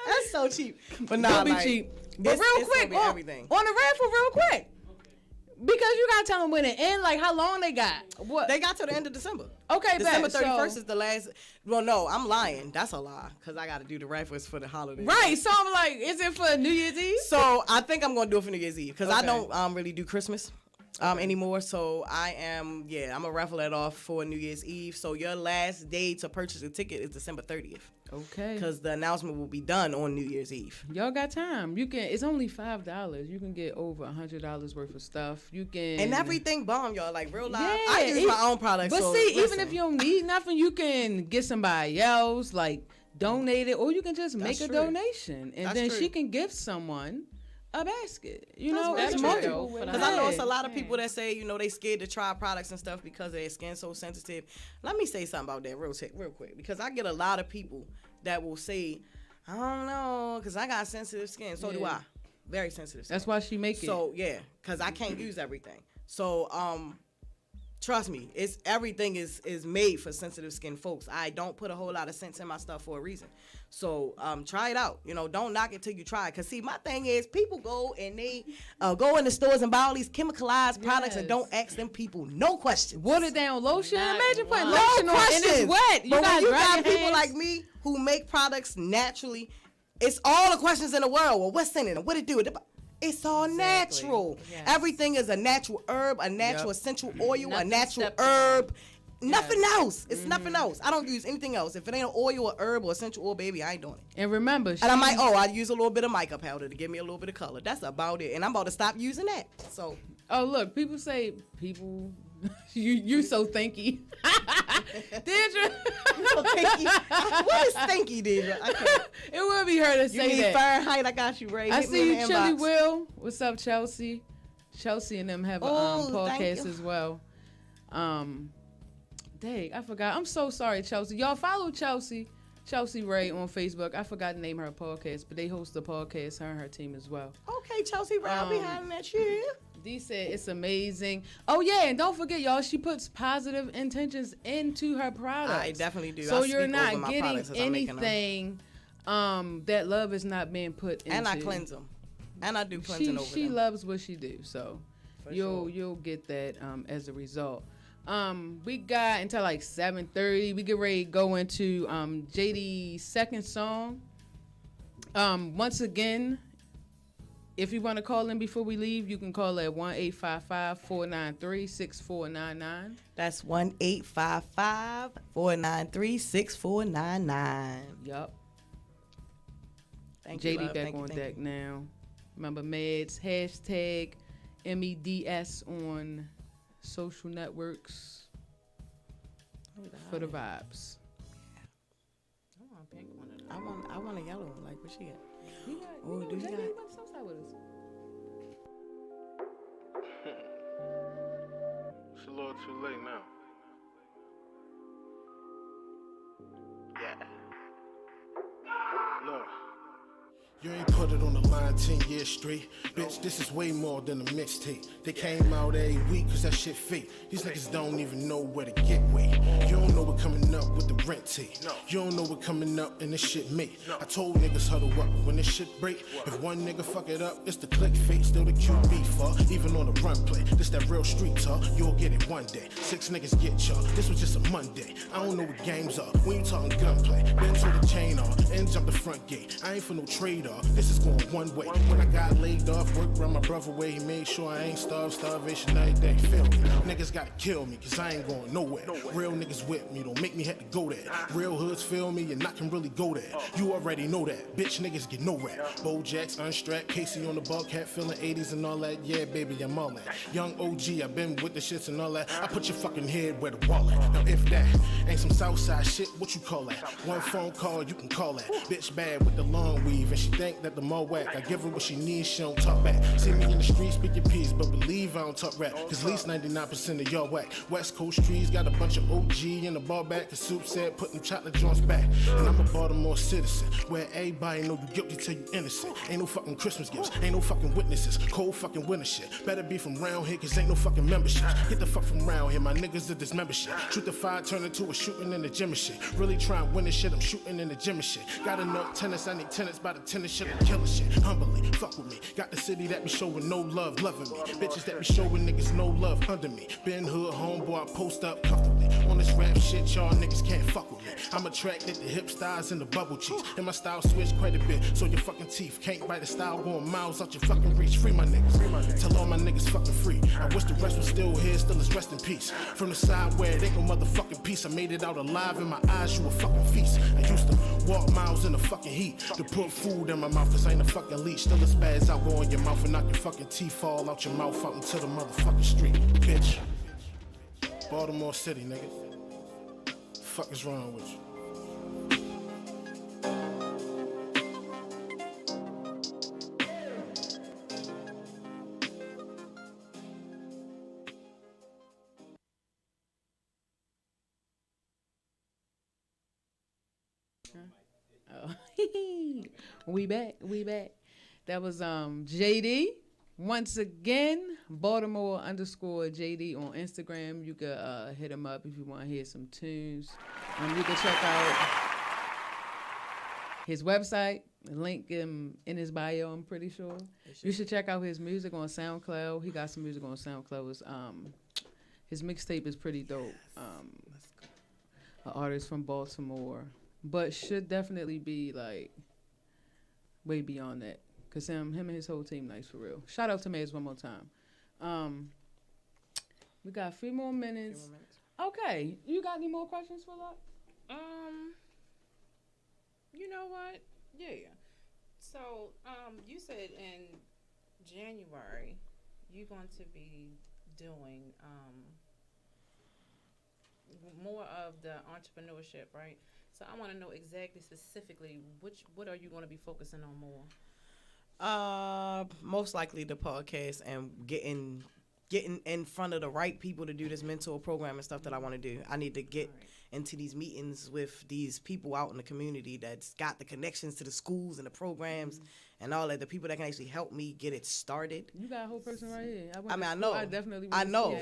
That's so cheap. But nah, Don't be like, cheap. But real quick, on the raffle, real quick. Because you got to tell them when it end, like how long they got. What? They got to the end of December. Okay, December bet. 31st is the last. Well, no, I'm lying. That's a lie, because I got to do the raffles for the holidays. Right, so I'm like, is it for New Year's Eve? So I think I'm going to do it for New Year's Eve, because I Okay. don't really do Christmas anymore. So I'm going to raffle that off for New Year's Eve. So your last day to purchase a ticket is December 30th. Okay. Because the announcement will be done on New Year's Eve. Y'all got time. You can. It's only $5. You can get over $100 worth of stuff. You can. And everything bomb, y'all. Like, real life. Yeah, I use my own products. But so see, listen. even if you don't need nothing, you can get somebody else, like, donate it, or you can just make a true. donation, and That's then true. she can give someone a basket. You know, That's it's very multiple. true. Because I know it's a lot of people that say, they scared to try products and stuff because their skin's so sensitive. Let me say something about that real quick. Because I get a lot of people that will say, I don't know, because I got sensitive skin. So do I. Very sensitive skin. That's why she make it. So, yeah, because I can't use everything. So, trust me, everything is made for sensitive skin folks. I don't put a whole lot of scents in my stuff for a reason. So try it out. Don't knock it till you try it. Cause see, my thing is, people go and they go in the stores and buy all these chemicalized products and don't ask them people no questions. Watered down lotion. Not Imagine putting one. lotion on and it's wet. But when you got people hands. like me who make products naturally, it's all the questions in the world. Well, what's in it and what it do? It's all natural. Yes. Everything is a natural herb, a natural essential oil, a Nothing natural stepped herb. Nothing else. It's nothing else. I don't use anything else. If it ain't an oil or herb or essential oil, baby, I ain't doing it. And remember, And I might, I use a little bit of mica powder to give me a little bit of color. That's about it. And I'm about to stop using that. So. Oh, look, people, you so thinky. Deidre. You so thinky. What is thinky, Deidre? I can't. It would be her to say you need that. Fahrenheit, I got you, Ray. I Hit me see in you, the Chili inbox. Will. What's up, Chelsea? Chelsea and them have a thank podcast you. as well. Dang, I forgot. I'm so sorry, Chelsea. Y'all follow Chelsea Ray on Facebook. I forgot to name her podcast, but they host the podcast, her and her team as well. Okay, Chelsea Ray, I'll be hiding that shit. Dee said it's amazing. Oh yeah, and don't forget, y'all, she puts positive intentions into her products. I definitely do. So I you're speak over not my getting products as I'm making them. anything that love is not being put into. And I cleanse them. And I do cleansing over She them. loves what she do, so For you'll get that as a result. We got until like 7:30. We get ready to go into JD's second song. Once again, if you want to call in before we leave, you can call at 1-855-493-6499. That's 1-855-493-6499. Yup. Thank you, JD love. back Thank you, on thank deck you. now. Remember meds, hashtag MEDS on social networks for the vibes. I want a pink one of those. I want a yellow one. Like, what she got? You got, Oh, do you JD, got- what's outside with us? It's a little too late now. Yeah. Look. You ain't put it on the line 10 years straight. Bitch, this is way more than a mixtape. They came out every week cause that shit fake. These niggas don't even know where to get weight. You don't know what coming up with the rent tape. You don't know what coming up and this shit made. I told niggas huddle up when this shit break. If one nigga fuck it up, it's the click fate. Still the QB fuck, even on the run play. This that real street talk, you'll get it one day. 6 niggas get y'all, this was just a Monday. I don't know what games are, we ain't talking gunplay. Been to the chain on, and jump the front gate. I ain't for no trade off, this is going one way. When I got laid off, work around my brother way. He made sure I ain't starved, starvation every day. Feel me? Niggas gotta kill me, cause I ain't going nowhere. Real niggas with me, don't make me have to go there. Real hoods feel me, and I can really go there. You already know that, bitch niggas get no rap. Bojacks unstrapped, Casey on the bulkhead, feeling 80s and all that. Yeah, baby, I'm all that. Young OG, I been with the shits and all that. I put your fucking head where the wallet. Now if that ain't some Southside shit, what you call that? One phone call, you can call that. Bitch bad with the long weave, and she think that the more whack. I give her what she needs, she don't talk back. See me in the streets, speak your piece, but believe I don't talk rap. Cause at least 99% of y'all whack. West Coast trees got a bunch of OG in the ball back. The soup said put them chocolate joints back. And I'm a Baltimore citizen, where everybody know you guilty till you innocent. Ain't no fucking Christmas gifts, ain't no fucking witnesses. Cold fucking winter shit. Better be from round here, cause ain't no fucking membership. Get the fuck from round here, my niggas are this membership. Shoot the fire, turn it to a shooting in the gym and shit. Really try and win this shit, I'm shooting in the gym and shit. Got enough tennis, I need tennis by the tennis shit, I'm killing shit. Humbly, fuck with me. Got the city that be showing no love, loving me. Bitches that be showing niggas no love under me. Been hood, homeboy, I post up comfortably. On this rap shit, y'all niggas can't fuck with me. I'm attracted to hip styles and the bubble cheeks. And my style switch quite a bit, so your fucking teeth can't bite the style going miles out your fucking reach. Free my niggas. Tell all my niggas fucking free. I wish the rest was still here, still is rest in peace. From the side where it ain't no motherfucking peace. I made it out alive in my eyes, you a fucking feast. I used to walk miles in the fucking heat to put food in my mouth, cause I ain't a fucking leech. Still a spaz out, go in your mouth and knock your fucking teeth fall out your mouth out into the motherfucking street, bitch. Baltimore City, nigga. Fuck is wrong with you? Oh. we back. That was JD. Once again, Baltimore _JD on Instagram. You can hit him up if you want to hear some tunes. You can check out his website. Link in his bio, I'm pretty sure. You should check out his music on SoundCloud. He got some music on SoundCloud. His mixtape is pretty dope. An artist from Baltimore. But should definitely be like way beyond that. Cause him and his whole team nice for real. Shout out to Maze one more time. We got a few more minutes. Okay, you got any more questions for Luck? You know what? Yeah. So, you said in January you're going to be doing more of the entrepreneurship, right? So I want to know exactly, specifically, what are you going to be focusing on more? Most likely the podcast and getting in front of the right people to do this mentor program and stuff that I want to do. I need to get into these meetings with these people out in the community that's got the connections to the schools and the programs and all that. The people that can actually help me get it started. You got a whole person right here. I know. I definitely. I know.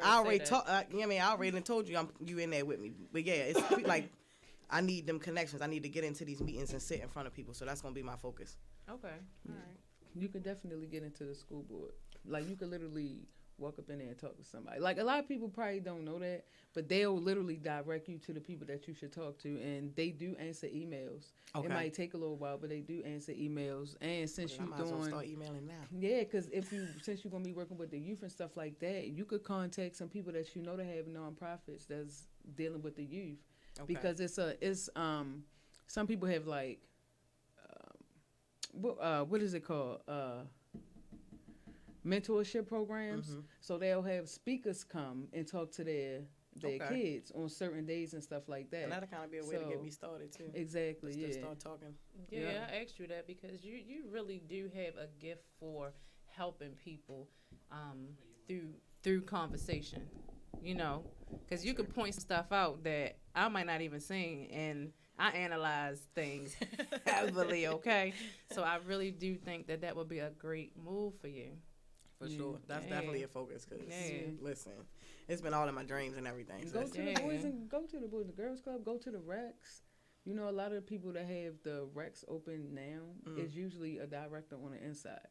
I already told. I already told you you in there with me. But yeah, it's like I need them connections. I need to get into these meetings and sit in front of people. So that's gonna be my focus. Okay. All right. You could definitely get into the school board. Like you could literally walk up in there and talk to somebody. Like a lot of people probably don't know that, but they'll literally direct you to the people that you should talk to, and they do answer emails. Okay. It might take a little while, but they do answer emails. And since I you're might as well doing, start emailing now. yeah, because since you're gonna be working with the youth and stuff like that, you could contact some people that you know that have nonprofits that's dealing with the youth, because it's some people have like what is it called? Mentorship programs. So they'll have speakers come and talk to their kids on certain days and stuff like that. And that'll kind of be a way to get me started too. Exactly. Just yeah. to start talking. Yeah, I asked you that because you really do have a gift for helping people through conversation. You know, because you could point stuff out that I might not even seen, and I analyze things heavily. Okay, so I really do think that would be a great move for you. For sure. That's definitely a focus because, listen, it's been all in my dreams and everything. So go to the boys and the girls club, go to the Recs. You know, a lot of the people that have the Recs open now is usually a director on the inside.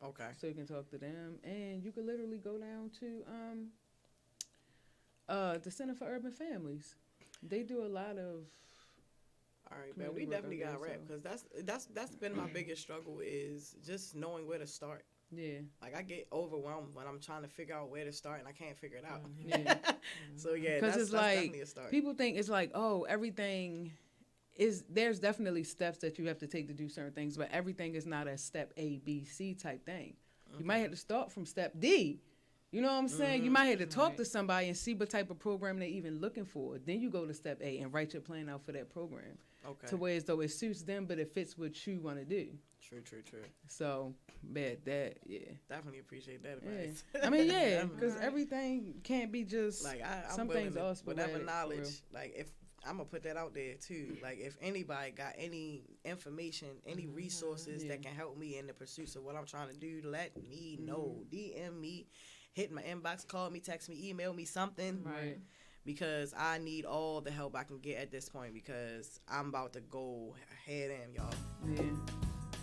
Okay. So you can talk to them, and you can literally go down to the Center for Urban Families. They do a lot of. All right, man. We definitely got rap because that's been my biggest struggle is just knowing where to start. Yeah. Like I get overwhelmed when I'm trying to figure out where to start and I can't figure it out. Yeah. So yeah, that's like definitely a start. People think it's like, oh, everything is. There's definitely steps that you have to take to do certain things, but everything is not a step A, B, C type thing. You might have to start from step D. You know what I'm saying? You might have to talk to somebody and see what type of program they're even looking for. Then you go to step A and write your plan out for that program. Okay. To where as though it suits them, but it fits what you want to do. True. So, definitely appreciate that advice. Yeah. I mean, because everything can't be just like some things are sporadic, whatever knowledge. Like if I'm gonna put that out there too. Like if anybody got any information, any resources that can help me in the pursuits of what I'm trying to do, let me know. DM me, hit my inbox, call me, text me, email me something. Right. Because I need all the help I can get at this point because I'm about to go head in, y'all. Yeah.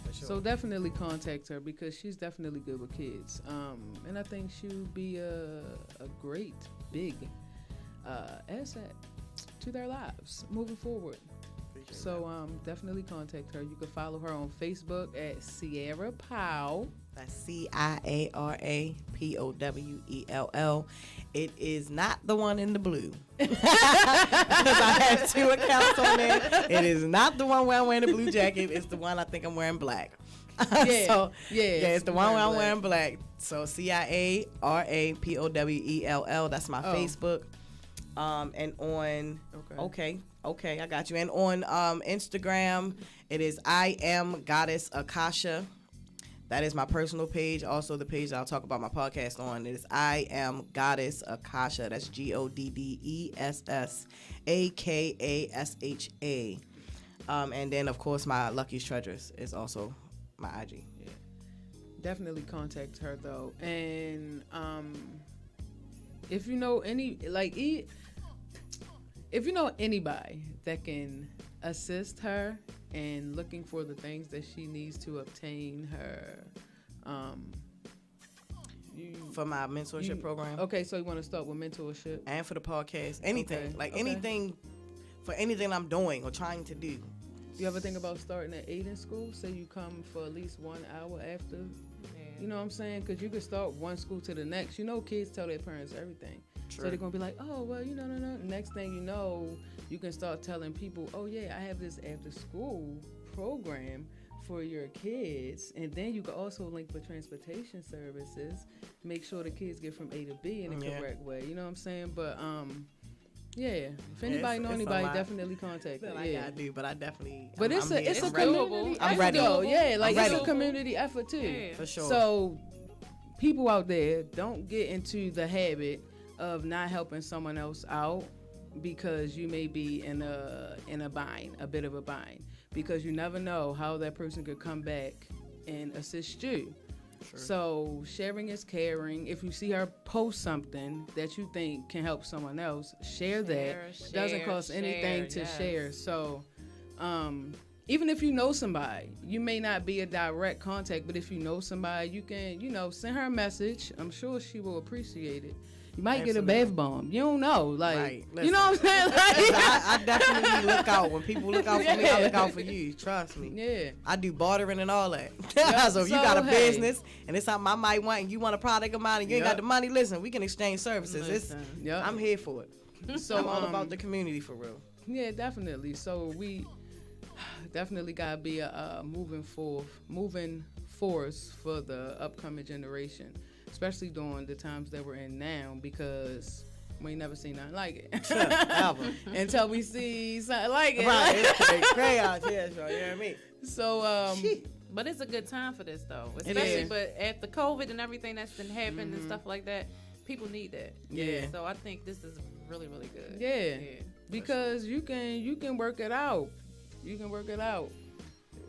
For sure. So definitely contact her because she's definitely good with kids. And I think she'll be a great, big asset to their lives moving forward. So definitely contact her. You can follow her on Facebook at Ciara Powell. That's CIARAPOWELL. It is not the one in the blue. Because I have 2 accounts on there. It is not the one where I'm wearing the blue jacket. It's the one I think I'm wearing black. It's the one where I'm wearing black. So CIARAPOWELL. That's my Facebook. And on okay, I got you. And on Instagram, it is I am Goddess Akasha. That is my personal page. Also, the page that I'll talk about my podcast on is I am Goddess Akasha. That's GODDESSAKASHA. And then, of course, my Lucky's Treasures is also my IG. Yeah. Definitely contact her, though. And if you know if you know anybody that can assist her in looking for the things that she needs to obtain her for my mentorship program. Okay, so you want to start with mentorship and for the podcast, anything anything for anything I'm doing or trying to do. You ever think about starting at 8 in school? Say you come for at least 1 hour after. You know what I'm saying? Because you could start one school to the next. You know, kids tell their parents everything. So they're gonna be like, oh well, no. Next thing you know, you can start telling people, oh yeah, I have this after school program for your kids, and then you can also link with transportation services, make sure the kids get from A to B in the correct way. You know what I'm saying? But yeah, if anybody know anybody, definitely contact them. I gotta do, but I definitely. But it's a community. I'm ready. Yeah, like I'm it's ready. a community effort too. Yeah. For sure. So people out there, don't get into the habit of not helping someone else out because you may be in a bind, a bit of a bind, because you never know how that person could come back and assist you. Sure. So sharing is caring. If you see her post something that you think can help someone else, share that. It doesn't cost anything to share. So even if you know somebody, you may not be a direct contact, but if you know somebody, you can, send her a message. I'm sure she will appreciate it. You might get a bath bomb. You don't know. Like, right. You know what I'm saying? Like, I definitely look out. When people look out for me, I look out for you. Trust me. Yeah. I do bartering and all that. Yep. So if you got a hey. business and it's something I might want and you want a product of mine and you ain't got the money, listen, we can exchange services. I'm here for it. So I'm all about the community for real. Yeah, definitely. So we definitely got to be a moving force for the upcoming generation, especially during the times that we're in now, because we ain't never seen nothing like it. Ever. Until we see something like it. Right, it's crazy out here, so you know what I mean? So, but it's a good time for this though, especially but after COVID and everything that's been happening and stuff like that, people need that. Yeah. So I think this is really, really good. Yeah. Because you can work it out. You can work it out.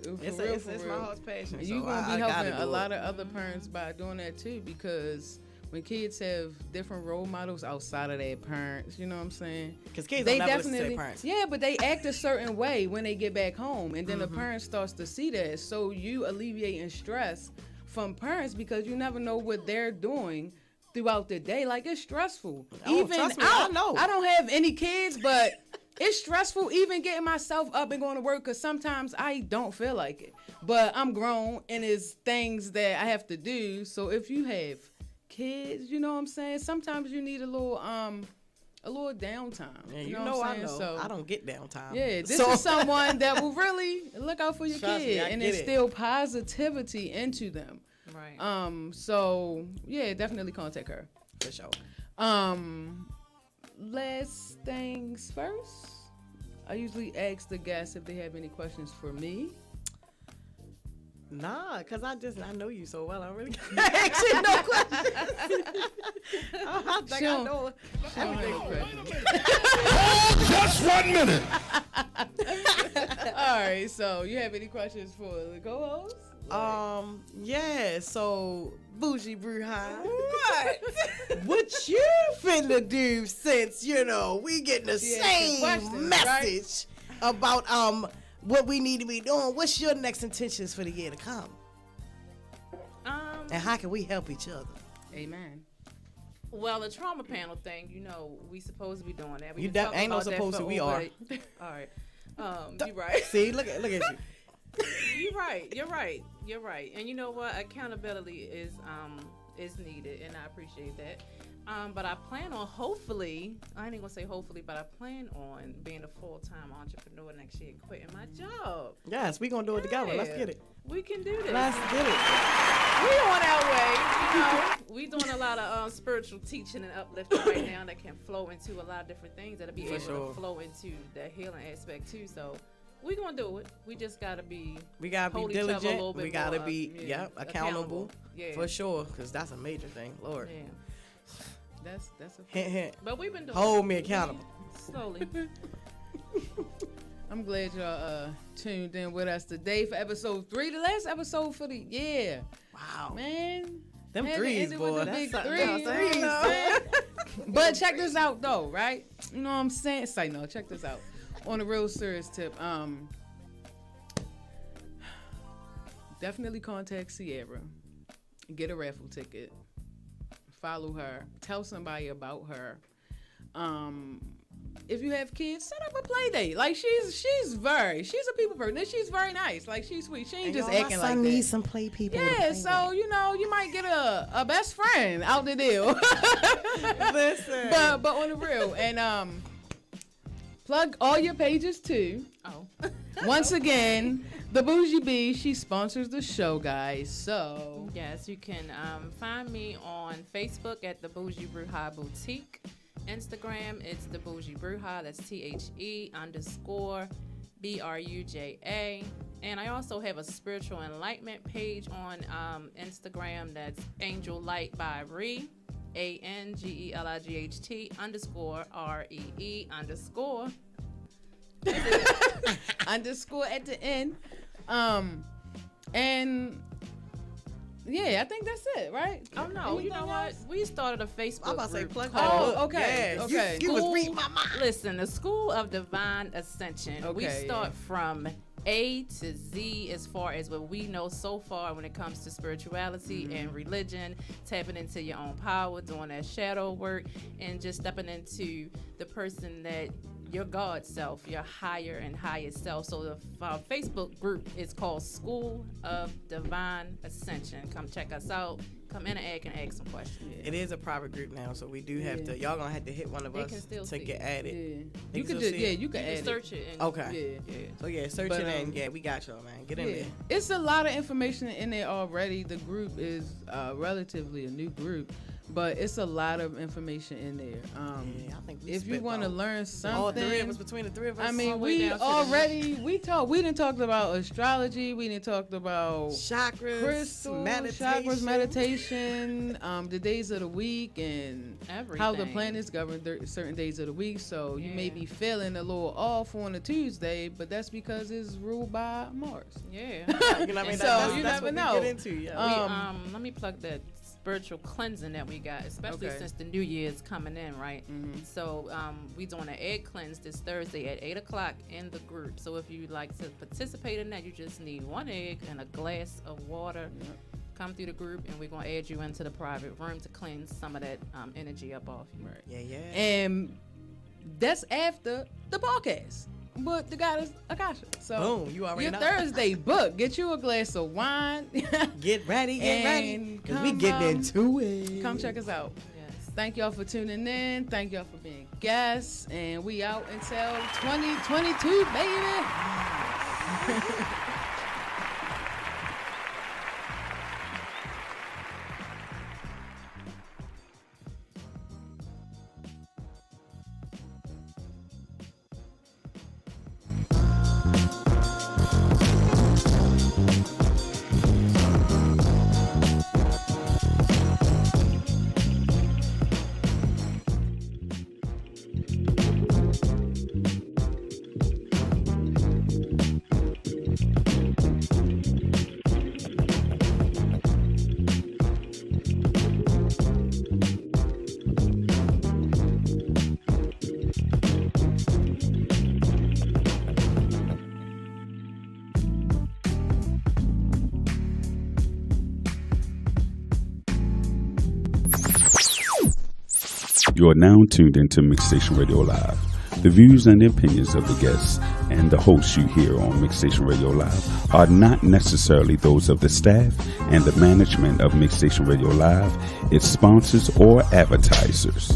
It's my heart's passion. And you're going to be helping a lot of other parents by doing that too, because when kids have different role models outside of their parents, you know what I'm saying? Because kids don't never listen to their parents. Yeah, but they act a certain way when they get back home, and then the parent starts to see that. So you alleviating stress from parents because you never know what they're doing throughout the day. Like, it's stressful. Trust me, I know. I don't have any kids, but it's stressful even getting myself up and going to work, because sometimes I don't feel like it. But I'm grown and it's things that I have to do. So if you have kids, you know what I'm saying? Sometimes you need a little downtime. Yeah, you know what I'm saying? So I don't get downtime. yeah, this is someone that will really look out for your kid and get instill positivity into them. Right. So yeah, definitely contact her. For sure. Last things first, I usually ask the guests if they have any questions for me. Nah, because I know you so well. I really can't ask you no questions. I think I know everything. Just 1 minute. All right, so you have any questions for the co-host? Yeah, so Bougie Bruja, what you finna do since, we getting the same message about what we need to be doing? What's your next intentions for the year to come? And how can we help each other? Amen. Well, the trauma panel thing, we supposed to be doing that. You ain't no supposed to. We are. All right. You're right. See, look at you. You're right. And you know what? Accountability is needed, and I appreciate that. But I plan on I ain't gonna say hopefully, but I plan on being a full-time entrepreneur next year and quitting my job. Yes, we gonna do it together. Yeah. Let's get it. We can do this. Let's get it. We on our way. We doing a lot of spiritual teaching and uplifting right now that can flow into a lot of different things that'll be able to flow into the healing aspect too. So we gonna do it. We just gotta be. We gotta be diligent. We gotta be accountable. Yeah, for sure. Because that's a major thing, Lord. Yeah. That's a hint, hint. But we've been doing. Hold me accountable. Slowly. I'm glad y'all tuned in with us today for episode 3, the last episode for the year. Wow, man. Them threes, boy. Big That's threes, man. But check this out, though, right? You know what I'm saying? Say no. Check this out. On a real serious tip, definitely contact Ciara. Get a raffle ticket. Follow her. Tell somebody about her. if you have kids, set up a play date. Like she's a people person. And she's very nice. Like she's sweet. She ain't And just y'all, acting my like son that. needs some play people. to Yeah, play so with. you might get a best friend out the deal. Listen. but on the real, and plug all your pages too. Oh. Once again, the Bougie Bee, she sponsors the show, guys. So Yes, you can find me on Facebook at the Bougie Bruja Boutique. Instagram, it's the Bougie Bruja. That's THE_BRUJA. And I also have a spiritual enlightenment page on Instagram. That's Angel Light by Ree. ANGELIGHT_REE_ underscore at the end. And yeah, I think that's it, right? Oh no, you know Anything what? else? We started a Facebook I'm about to say group plug called- that. Oh, okay, Yes. okay. You was reading my mind. Listen, the School of Divine Ascension. We Okay, start from A to Z as far as what we know so far when it comes to spirituality and religion, tapping into your own power, doing that shadow work, and just stepping into the person that your God self, your higher and highest self. So the Facebook group is called School of Divine Ascension. Come check us out. Come interact and ask some questions. It is a private group now, so we do have to. Y'all gonna have to hit one of They us can still to see get it. added. Yeah. They You can could still just see it? you could You add can search it. And Okay. Yeah. So yeah, search But, it and yeah, we got y'all, man. Get in Yeah. there. It's a lot of information in there already. The group is relatively a new group, but it's a lot of information in there. Yeah, I think we If you want to learn something, all three of us, between the three of us. I mean, all the way we down to the already we didn't talk about astrology. We didn't talk about chakras, crystals, chakras, meditation, the days of the week, and how the Everything. planets govern certain days of the week. So you may Yeah. be feeling a little off on a Tuesday, but that's because it's ruled by Mars. Yeah. You know what I mean? So that's you that's never what know. we get into. Yeah. Let me plug that spiritual cleansing that we got, especially Okay. since the new year is coming in, right? Mhm. So we doing an egg cleanse this Thursday at 8 o'clock in the group. So if you'd like to participate in that, you just need one egg and a glass of water. Yep. Come through the group, and we're gonna add you into the private room to cleanse some of that energy up off you. Right. Yeah. And that's after the podcast. But the goddess Akasha. So Boom, you already your know. Thursday book. Get you a glass of wine. Get ready, And because we come, getting into it. Come check us out. Yes. Thank y'all for tuning in. Thank y'all for being guests. And we out until 2022, baby. You are now tuned into Mixstation Radio Live. The views and opinions of the guests and the hosts you hear on Mixstation Radio Live are not necessarily those of the staff and the management of Mixstation Radio Live, its sponsors, or advertisers.